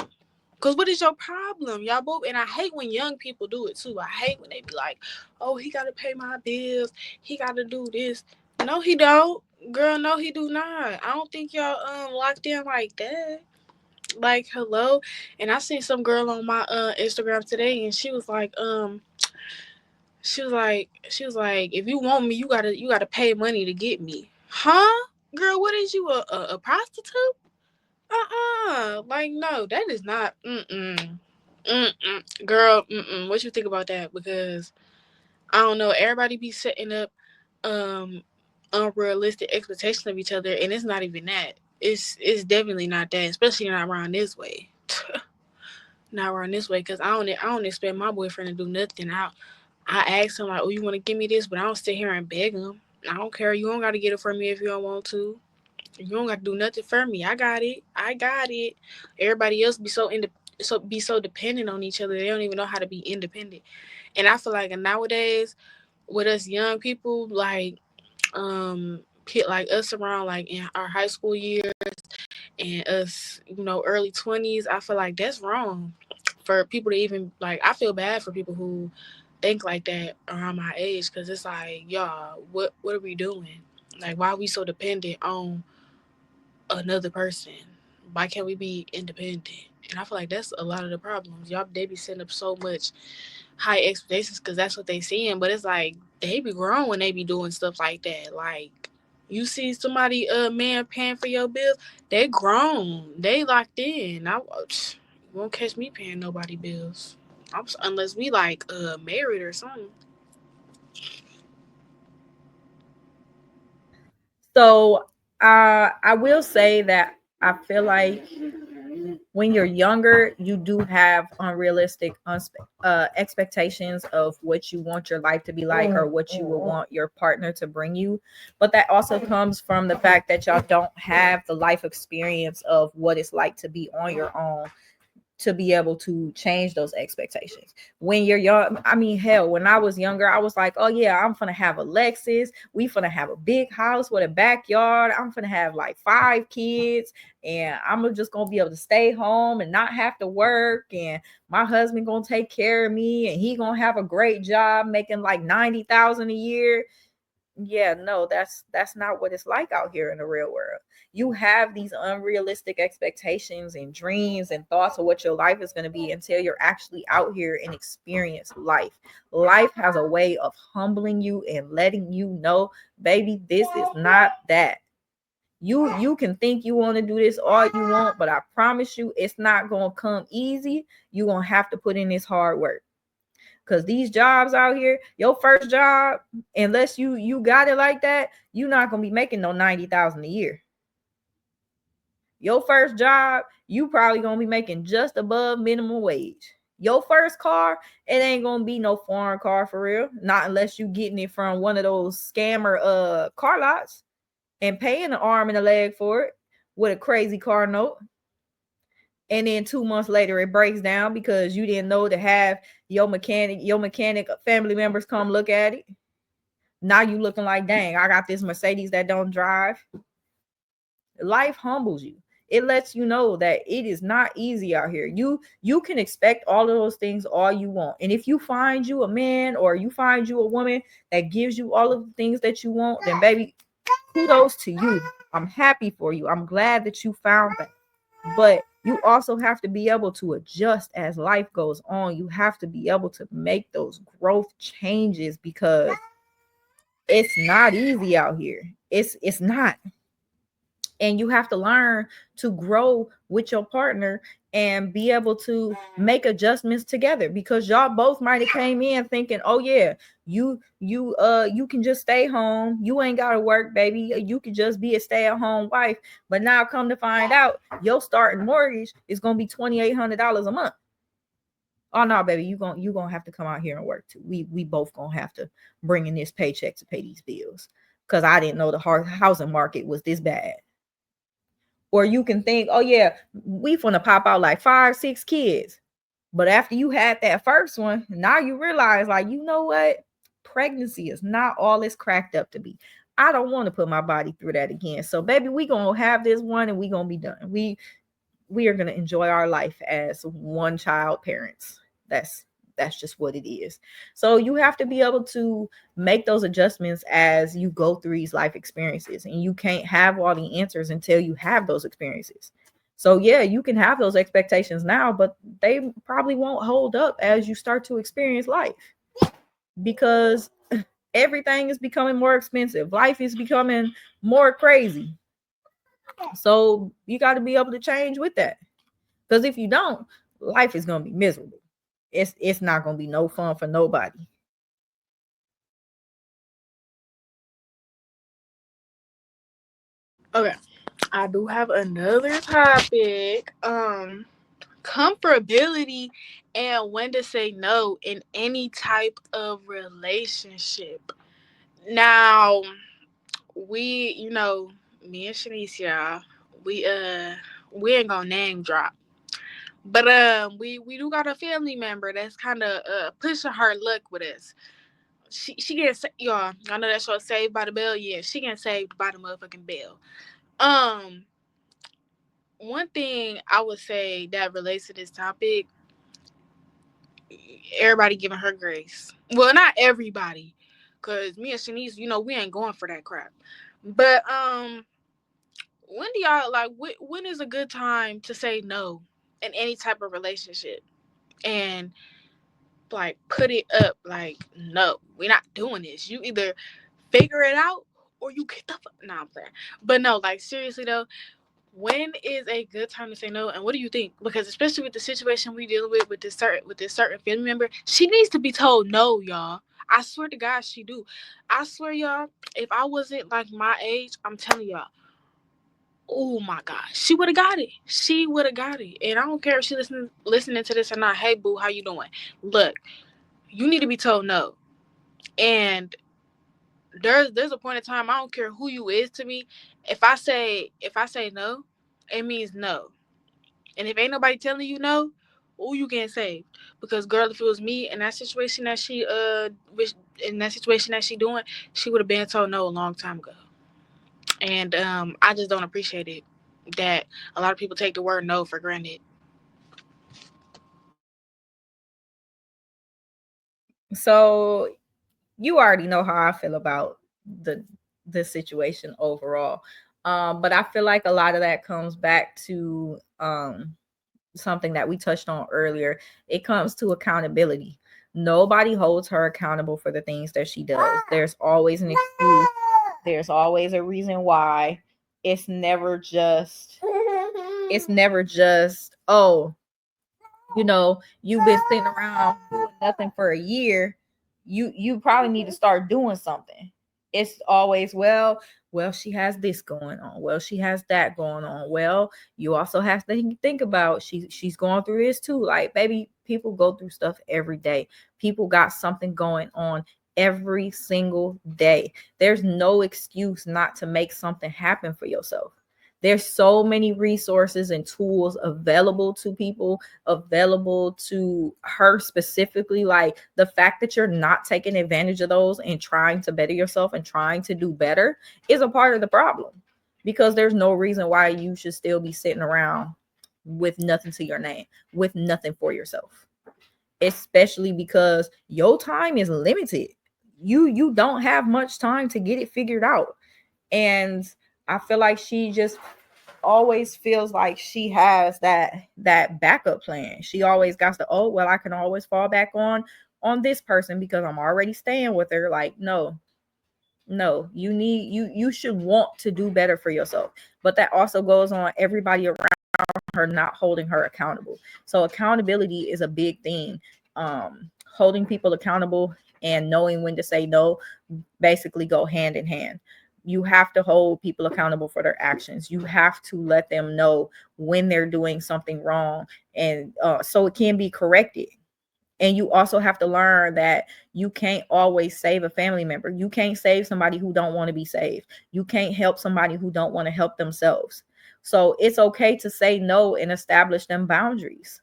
Cause what is your problem? Y'all both, and I hate when young people do it too. I hate when they be like, "Oh, he gotta pay my bills. He gotta do this." No, he don't. Girl, no, he do not. I don't think y'all locked in like that. Like, hello. And I seen some girl on my Instagram today, and she was like, if you want me, you gotta pay money to get me. Huh? Girl, what is you, a prostitute? Like, no, that is not. Girl, what you think about that? Because I don't know, everybody be setting up um unrealistic expectations of each other, and it's not even that. It's definitely not that, especially not around this way. Not around this way, because I don't expect my boyfriend to do nothing. I ask him like, oh, you want to give me this, but I don't sit here and beg him. I don't care. You don't got to get it for me if you don't want to. You don't got to do nothing for me. I got it. I got it. Everybody else be so dependent on each other. They don't even know how to be independent. And I feel like nowadays with us young people, like us around like in our high school years and us, early 20s, I feel like that's wrong for people to even like. I feel bad for people who think like that around my age because it's like, y'all, what are we doing? Like, why are we so dependent on another person? Why can't we be independent? And I feel like that's a lot of the problems. Y'all, they be setting up so much high expectations because that's what they seeing. But it's like they be grown when they be doing stuff like that. Like you see somebody, man paying for your bills, they grown, they locked in. You won't catch me paying nobody bills, unless we like married or something. So I will say that I feel like when you're younger, you do have unrealistic expectations of what you want your life to be like or what you will want your partner to bring you. But that also comes from the fact that y'all don't have the life experience of what it's like to be on your own to be able to change those expectations. When you're young, I mean, hell, when I was younger, I was like, oh yeah, I'm gonna have a Lexus. We gonna have a big house with a backyard. I'm gonna have like 5 kids, and I'm just gonna be able to stay home and not have to work. And my husband gonna take care of me, and he gonna have a great job, making like 90,000 a year. Yeah, no, that's not what it's like out here in the real world. You have these unrealistic expectations and dreams and thoughts of what your life is going to be until you're actually out here and experience life. Life has a way of humbling you and letting you know, baby, this is not that. You can think you want to do this all you want, but I promise you it's not going to come easy. You're going to have to put in this hard work. Cause these jobs out here, your first job, unless you got it like that, you're not gonna be making no 90,000 a year. Your first job, you probably gonna be making just above minimum wage. Your first car, it ain't gonna be no foreign car for real. Not unless you getting it from one of those scammer car lots and paying an arm and a leg for it with a crazy car note. And then 2 months later it breaks down because you didn't know to have your mechanic family members come look at it. Now you looking like, dang, I got this Mercedes that don't drive. Life humbles you. It lets you know that it is not easy out here. You can expect all of those things all you want. And if you find you a man or you find you a woman that gives you all of the things that you want, then baby, kudos to you. I'm happy for you. I'm glad that you found that. But you also have to be able to adjust as life goes on. You have to be able to make those growth changes because it's not easy out here. It's not. And you have to learn to grow with your partner and be able to make adjustments together because y'all both might have came in thinking, oh yeah, you can just stay home, you ain't gotta work, baby, you can just be a stay-at-home wife. But now come to find out your starting mortgage is gonna be $2,800 a month. Oh no, baby, you gonna have to come out here and work too. We both gonna have to bring in this paycheck to pay these bills because I didn't know the housing market was this bad. Or you can think, oh yeah, we finna pop out like 5 6 kids. But after you had that first one, now you realize, like, you know what, pregnancy is not all it's cracked up to be. I don't want to put my body through that again. So baby, we gonna have this one and we gonna be done. We are going to enjoy our life as one child parents. That's just what it is. So you have to be able to make those adjustments as you go through these life experiences, and you can't have all the answers until you have those experiences. So yeah, you can have those expectations now, but they probably won't hold up as you start to experience life because everything is becoming more expensive. Life is becoming more crazy. So you got to be able to change with that. Because if you don't, life is gonna be miserable. It's not gonna be no fun for nobody. Okay, I do have another topic. Comfortability and when to say no in any type of relationship. Now, we, me and Shanice, y'all, we we ain't gonna name drop. But we do got a family member that's kind of pushing her luck with us. She gets y'all. I know that show Saved by the Bell. Yeah, she getting saved by the motherfucking bell. Um, One thing I would say that relates to this topic, everybody giving her grace. Well, not everybody, cause me and Shanice, we ain't going for that crap. But when do y'all like? When is a good time to say no in any type of relationship? And like put it up like, no, we're not doing this. You either figure it out or you get the fuck. Nah, I'm playing. But no, like seriously though, when is a good time to say no? And what do you think? Because especially with the situation we deal with this certain family member, she needs to be told no, y'all. I swear to God, she do. I swear, y'all. If I wasn't like my age, I'm telling y'all. Oh my God, she would have got it. She would have got it. And I don't care if she listening to this or not. Hey, boo, how you doing? Look, you need to be told no. And there's a point in time, I don't care who you is to me. If I say no, it means no. And if ain't nobody telling you no, oh, you getting saved. Because girl, if it was me in that situation that in that situation that she doing, she would have been told no a long time ago. And I just don't appreciate it that a lot of people take the word no for granted. So you already know how I feel about the situation overall. But I feel like a lot of that comes back to something that we touched on earlier. It comes to accountability. Nobody holds her accountable for the things that she does. There's always an excuse. There's always a reason why. It's never just oh, you've been sitting around doing nothing for a year. You probably need to start doing something. It's always, well, she has this going on, well, she has that going on, well, you also have to think about she's going through this too. Like, baby, people go through stuff every day. People got something going on every single day. There's no excuse not to make something happen for yourself. There's so many resources and tools available to people, available to her specifically. Like, the fact that you're not taking advantage of those and trying to better yourself and trying to do better is a part of the problem, because there's no reason why you should still be sitting around with nothing to your name, with nothing for yourself, especially because your time is limited. You don't have much time to get it figured out. And I feel like she just always feels like she has that backup plan. She always got to, oh, well, I can always fall back on this person because I'm already staying with her. Like, no, you should want to do better for yourself. But that also goes on everybody around her not holding her accountable. So accountability is a big thing. Holding people accountable and knowing when to say no basically go hand in hand. You have to hold people accountable for their actions. You have to let them know when they're doing something wrong, and so it can be corrected. And you also have to learn that you can't always save a family member. You can't save somebody who don't want to be saved. You can't help somebody who don't want to help themselves. So it's okay to say no and establish them boundaries.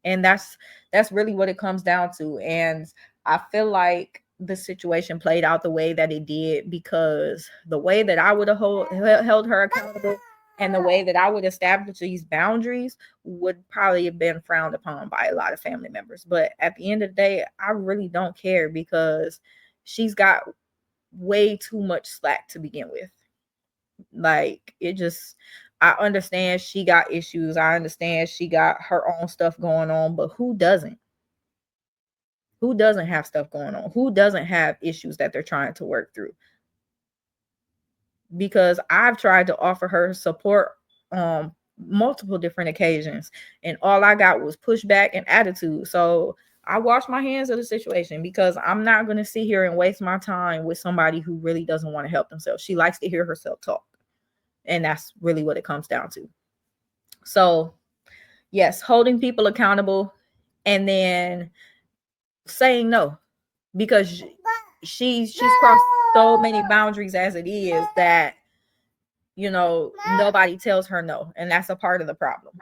And that's really what it comes down to. And I feel like the situation played out the way that it did because the way that I would have held her accountable and the way that I would establish these boundaries would probably have been frowned upon by a lot of family members. But at the end of the day, I really don't care because she's got way too much slack to begin with. Like, it just, I understand she got issues. I understand she got her own stuff going on, but who doesn't? Who doesn't have stuff going on? Who doesn't have issues that they're trying to work through? Because I've tried to offer her support on multiple different occasions, and all I got was pushback and attitude. So I wash my hands of the situation because I'm not going to sit here and waste my time with somebody who really doesn't want to help themselves. She likes to hear herself talk. And that's really what it comes down to. So, yes, holding people accountable and then saying no, because she's crossed. so many boundaries as it is that, nobody tells her no. And that's a part of the problem.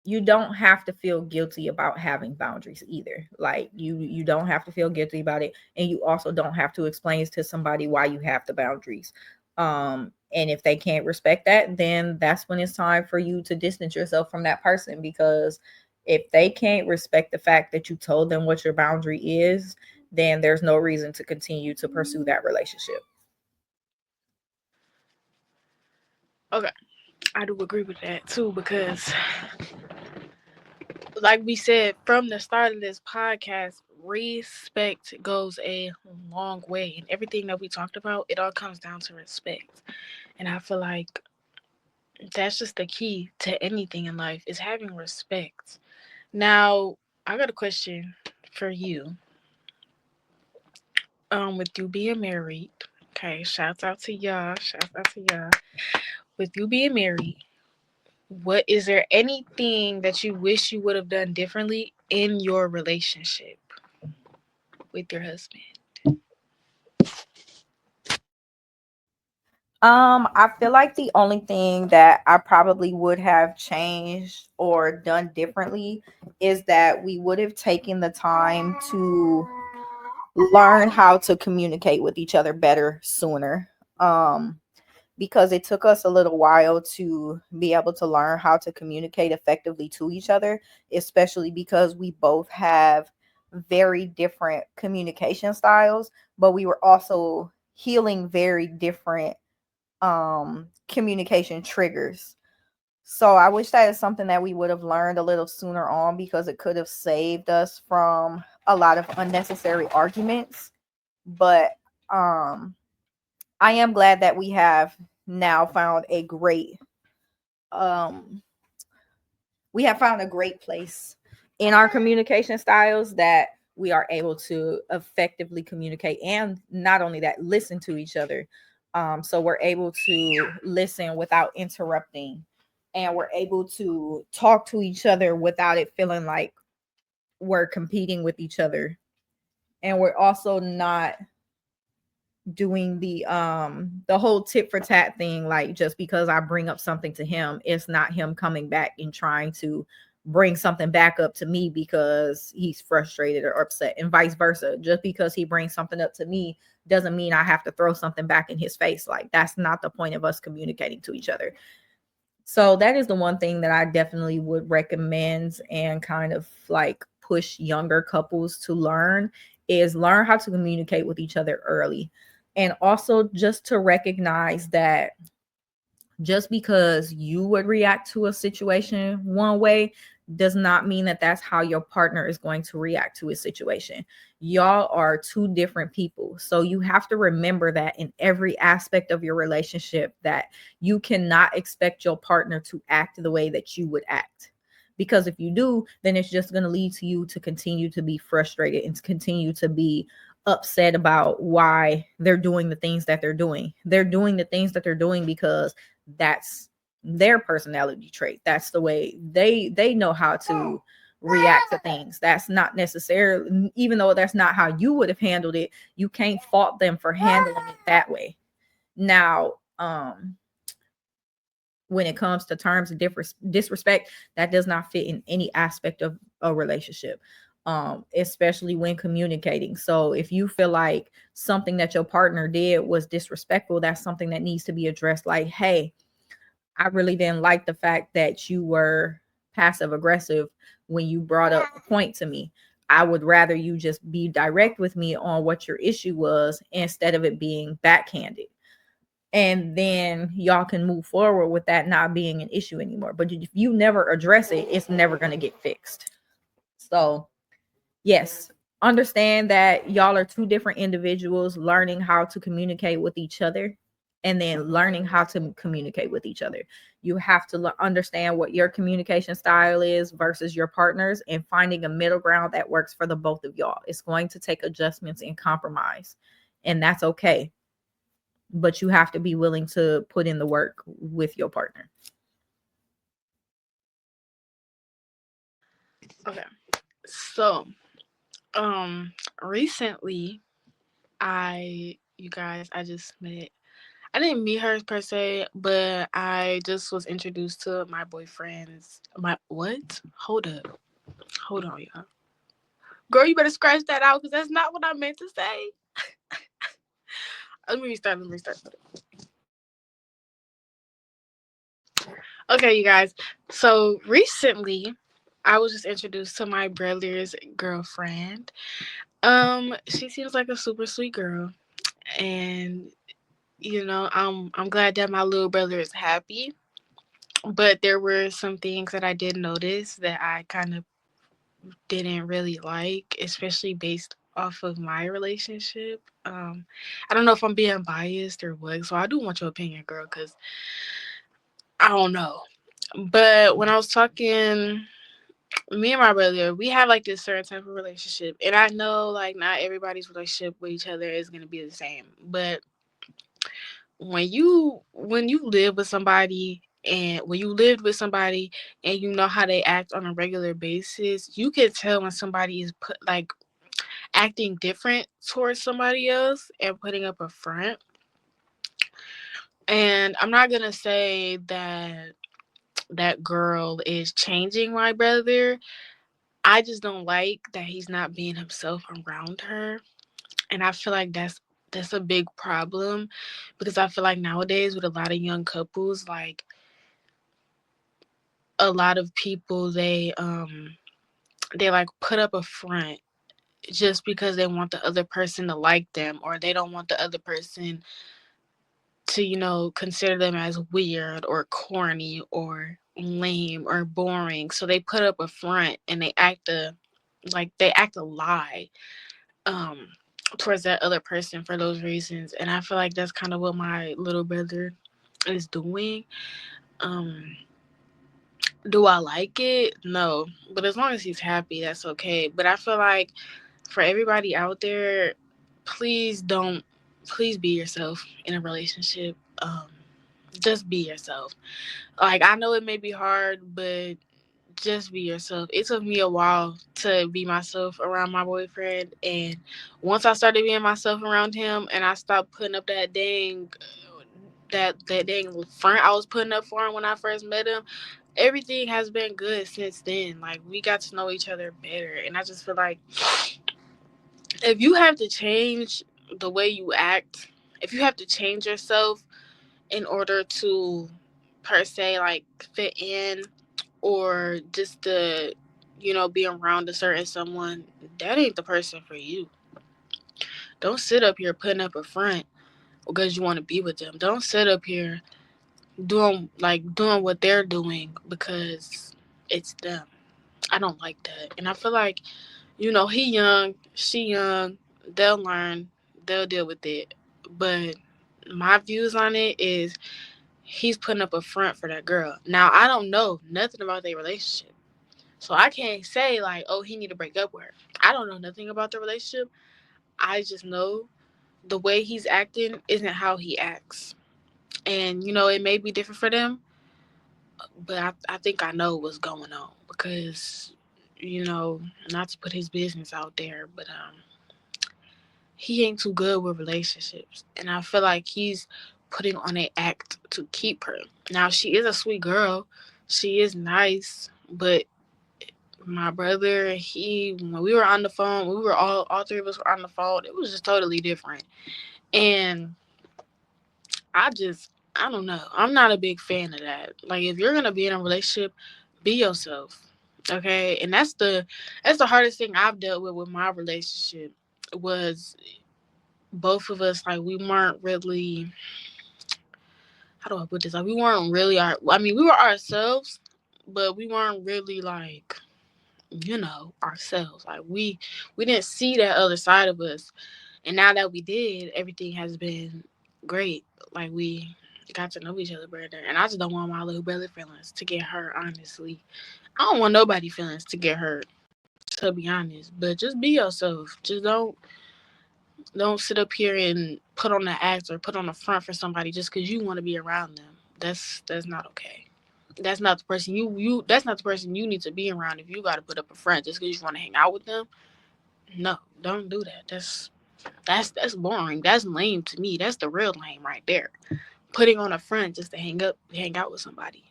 You don't have to feel guilty about having boundaries either. Like you don't have to feel guilty about it, and you also don't have to explain to somebody why you have the boundaries. And if they can't respect that, then that's when it's time for you to distance yourself from that person, because if they can't respect the fact that you told them what your boundary is, then there's no reason to continue to pursue that relationship. Okay, I do agree with that too, because like we said from the start of this podcast, respect goes a long way. And everything that we talked about, it all comes down to respect. And I feel like that's just the key to anything in life, is having respect. Now, I got a question for you. With you being married, okay, shouts out to y'all. Shouts out to y'all. With you being married, what is there anything that you wish you would have done differently in your relationship with your husband? I feel like the only thing that I probably would have changed or done differently is that we would have taken the time to learn how to communicate with each other better sooner. Because it took us a little while to be able to learn how to communicate effectively to each other, especially because we both have very different communication styles, but we were also healing very different communication triggers. So I wish that is something that we would have learned a little sooner on, because it could have saved us from a lot of unnecessary arguments. But I am glad that we have now found a great um we have found a great place in our communication styles, that we are able to effectively communicate, and not only that, listen to each other. So we're able to listen without interrupting, and we're able to talk to each other without it feeling like we're competing with each other. And we're also not doing the whole tit for tat thing. Like, just because I bring up something to him, it's not him coming back and trying to bring something back up to me because he's frustrated or upset, and vice versa. Just because he brings something up to me doesn't mean I have to throw something back in his face. Like, that's not the point of us communicating to each other. So that is the one thing that I definitely would recommend and kind of like push younger couples to learn, is learn how to communicate with each other early. And also just to recognize that just because you would react to a situation one way does not mean that that's how your partner is going to react to a situation. Y'all are two different people. So you have to remember that in every aspect of your relationship, that you cannot expect your partner to act the way that you would act. Because if you do, then it's just going to lead to you to continue to be frustrated and to continue to be upset about why they're doing the things that they're doing. They're doing the things that they're doing because that's their personality trait. That's the way they know how to react to things. That's not necessarily, even though that's not how you would have handled it, you can't fault them for handling it that way. Now, when it comes to terms of disrespect, that does not fit in any aspect of a relationship, especially when communicating. So if you feel like something that your partner did was disrespectful, that's something that needs to be addressed. Like, hey, I really didn't like the fact that you were passive aggressive when you brought up a point to me. I would rather you just be direct with me on what your issue was instead of it being backhanded. And then y'all can move forward with that not being an issue anymore. But if you never address it, it's never going to get fixed. So, yes, understand that y'all are two different individuals learning how to communicate with each other, and then learning how to communicate with each other. You have to understand what your communication style is versus your partner's, and finding a middle ground that works for the both of y'all. It's going to take adjustments and compromise, and that's okay. But you have to be willing to put in the work with your partner. Okay. So Recently, you guys, I just met. I didn't meet her per se, but I just was introduced to my boyfriend's. My what? Hold on, y'all. Girl, you better scratch that out because that's not what I meant to say. Let me restart. Okay, you guys. So recently, I was just introduced to my brother's girlfriend. She seems like a super sweet girl, and I'm glad that my little brother is happy. But there were some things that I did notice that I kind of didn't really like, especially based off of my relationship. I don't know if I'm being biased or what, so I do want your opinion, girl, because I don't know. But when I was talking, me and my brother, we have like this certain type of relationship, and I know like not everybody's relationship with each other is gonna be the same. But when you live with somebody and when you lived with somebody and you know how they act on a regular basis, you can tell when somebody is put like acting different towards somebody else and putting up a front. And I'm not gonna say that that girl is changing my brother. I just don't like that he's not being himself around her. And I feel like that's a big problem because I feel like nowadays with a lot of young couples, like a lot of people they like put up a front just because they want the other person to like them or they don't want the other person to consider them as weird or corny or lame or boring, so they put up a front and they act a lie um towards that other person for those reasons. And I feel like that's kind of what my little brother is doing. um do I like it? No, but as long as he's happy, that's okay. But I feel like for everybody out there, please don't please be yourself in a relationship. Just be yourself. Like, I know it may be hard, but just be yourself. It took me a while to be myself around my boyfriend, and once I started being myself around him and I stopped putting up that dang front I was putting up for him when I first met him, everything has been good since then. Like, we got to know each other better, and I just feel like if you have to change the way you act, if you have to change yourself in order to per se like fit in or just to be around a certain someone, that ain't the person for you. Don't sit up here putting up a front because you want to be with them. Don't sit up here doing what they're doing because it's them. I don't like that. And I feel like, he young, she young, they'll learn, they'll deal with it. But my views on it is he's putting up a front for that girl. Now, I don't know nothing about their relationship. So I can't say like, oh, he need to break up with her. I don't know nothing about the relationship. I just know the way he's acting isn't how he acts. And it may be different for them, but I think I know what's going on because, not to put his business out there, but he ain't too good with relationships. And I feel like he's putting on an act to keep her. Now, she is a sweet girl. She is nice, but my brother, when we were on the phone, we were all three of us were on the phone. It was just totally different. And I don't know. I'm not a big fan of that. Like, if you're gonna be in a relationship, be yourself. Okay? And that's the hardest thing I've dealt with my relationship was both of us, like, we weren't really, how do I put this? Like, we weren't really we were ourselves, but we weren't really like, ourselves. Like, we didn't see that other side of us. And now that we did, everything has been great. Like, we got to know each other better. And I just don't want my little brother feelings to get hurt, honestly. I don't want nobody feelings to get hurt, to be honest. But just be yourself. Just don't sit up here and put on the act or put on the front for somebody just because you want to be around them. That's not okay. That's not the person you that's not the person you need to be around if you got to put up a front just because you want to hang out with them. No, don't do that. That's boring. That's lame to me. That's the real lame right there. Putting on a front just to hang out with somebody.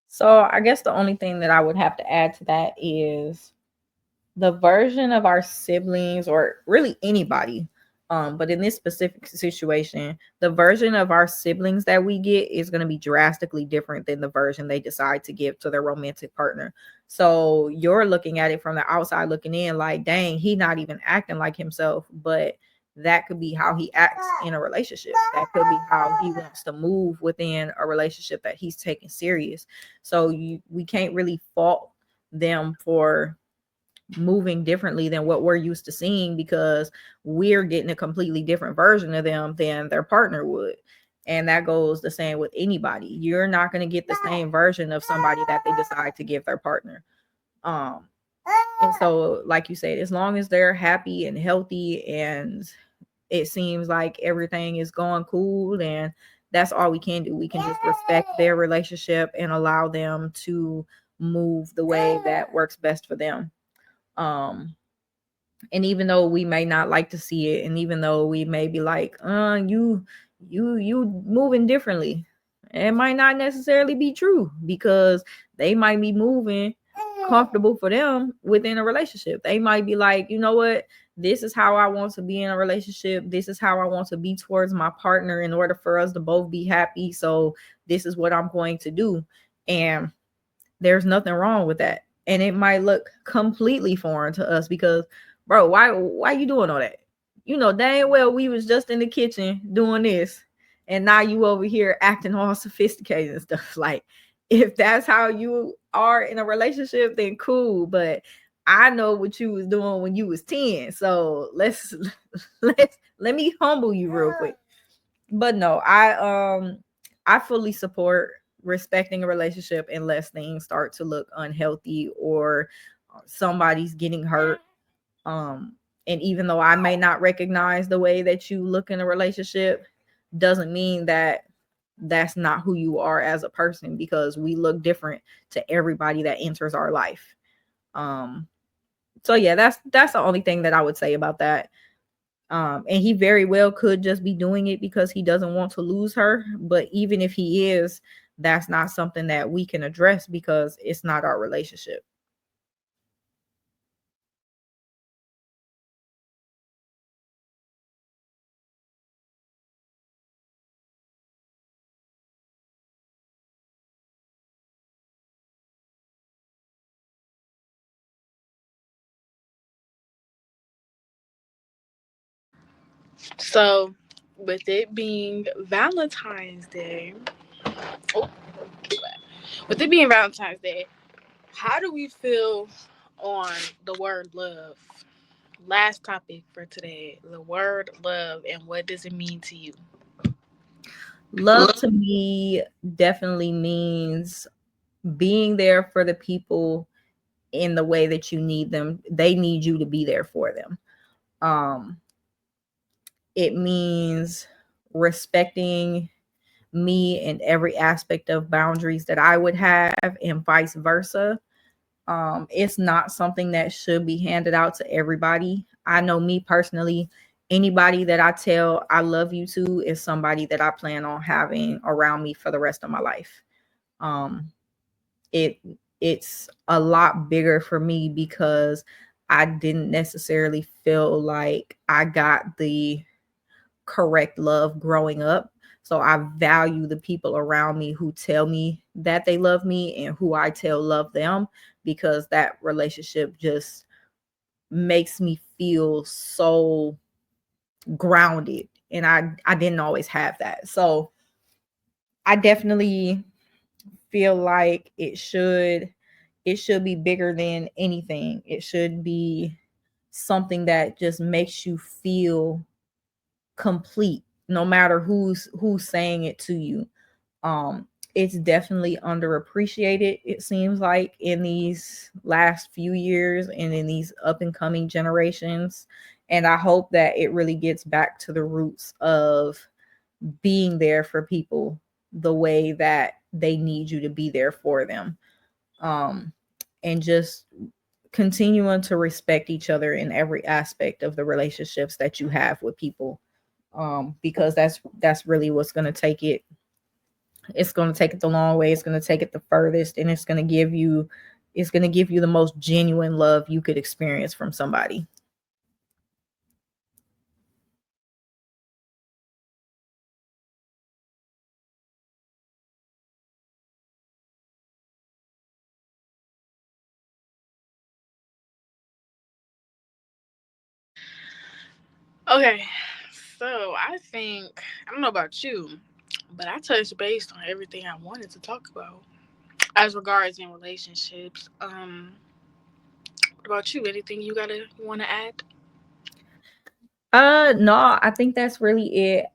So I guess the only thing that I would have to add to that is the version of our siblings or really anybody, but in this specific situation, the version of our siblings that we get is going to be drastically different than the version they decide to give to their romantic partner. So you're looking at it from the outside looking in like, dang, he not even acting like himself, but that could be how he acts in a relationship. That could be how he wants to move within a relationship that he's taking serious. So we can't really fault them for moving differently than what we're used to seeing, because we're getting a completely different version of them than their partner would. And that goes the same with anybody. You're not going to get the same version of somebody that they decide to give their partner. um and so like you said, as long as they're happy and healthy and it seems like everything is going cool, then that's all we can do. We can just respect their relationship and allow them to move the way that works best for them. um and even though we may not like to see it, and even though we may be like, you moving differently, it might not necessarily be true, because they might be moving comfortable for them within a relationship. They might be like, you know what, this is how I want to be in a relationship, this is how I want to be towards my partner in order for us to both be happy, so this is what I'm going to do. And there's nothing wrong with that. And it might look completely foreign to us because, bro, why you doing all that? You know dang well we was just in the kitchen doing this, and now you over here acting all sophisticated and stuff. Like, if that's how you are in a relationship, then cool. But I know what you was doing when you was 10. So let me humble you real quick. But no, I fully support respecting a relationship unless things start to look unhealthy or somebody's getting hurt. And even though I may not recognize the way that you look in a relationship, doesn't mean that that's not who you are as a person, because we look different to everybody that enters our life. um so yeah, that's the only thing that I would say about that. And he very well could just be doing it because he doesn't want to lose her. But even if he is, that's not something that we can address because it's not our relationship. So, with it being Valentine's Day, oh, with it being Valentine's Day, how do we feel on the word love? Last topic for today, the word love, and what does it mean to you? Love to me definitely means being there for the people in the way that you need them. They need you to be there for them. Um, it means respecting me in every aspect of boundaries that I would have, and vice versa. It's not something that should be handed out to everybody. I know me personally, anybody that I tell I love you to is somebody that I plan on having around me for the rest of my life. Um, it it's a lot bigger for me because I didn't necessarily feel like I got the correct love growing up. So I value the people around me who tell me that they love me and who I tell love them, because that relationship just makes me feel so grounded, and I didn't always have that. So I definitely feel like it should be bigger than anything. It should be something that just makes you feel complete, no matter who's saying it to you. It's definitely underappreciated, it seems like, in these last few years and in these up and coming generations. And I hope that it really gets back to the roots of being there for people the way that they need you to be there for them. um and just continuing to respect each other in every aspect of the relationships that you have with people, because that's really what's going to take it. It's going to take it the long way. It's going to take it the furthest, and it's going to give you the most genuine love you could experience from somebody. Okay, so I don't know about you, but I touched base on everything I wanted to talk about as regards in relationships. What about you? Anything you want to add? No, I think that's really it.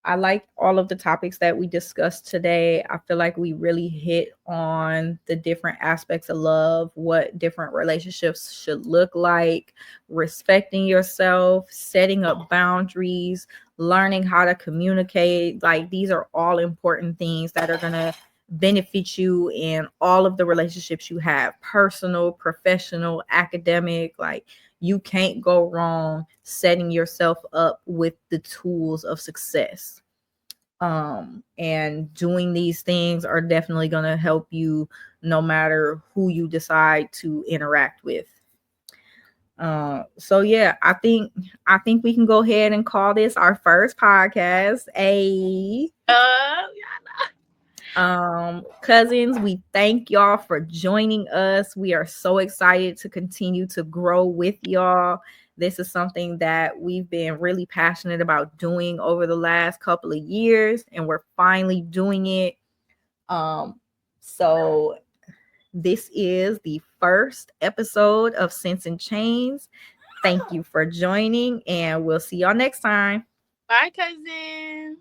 I like all of the topics that we discussed today. I feel like we really hit on the different aspects of love, what different relationships should look like, respecting yourself, setting up boundaries, learning how to communicate. Like, these are all important things that are going to benefit you in all of the relationships you have, personal, professional, academic. Like, you can't go wrong setting yourself up with the tools of success. And doing these things are definitely going to help you no matter who you decide to interact with. So yeah, I think we can go ahead and call this our first podcast. Yeah. Cousins, we thank y'all for joining us. We are so excited to continue to grow with y'all. This is something that we've been really passionate about doing over the last couple of years, and we're finally doing it. So this is the first episode of Sense and Chains. Thank you for joining, and we'll see y'all next time. Bye, cousins.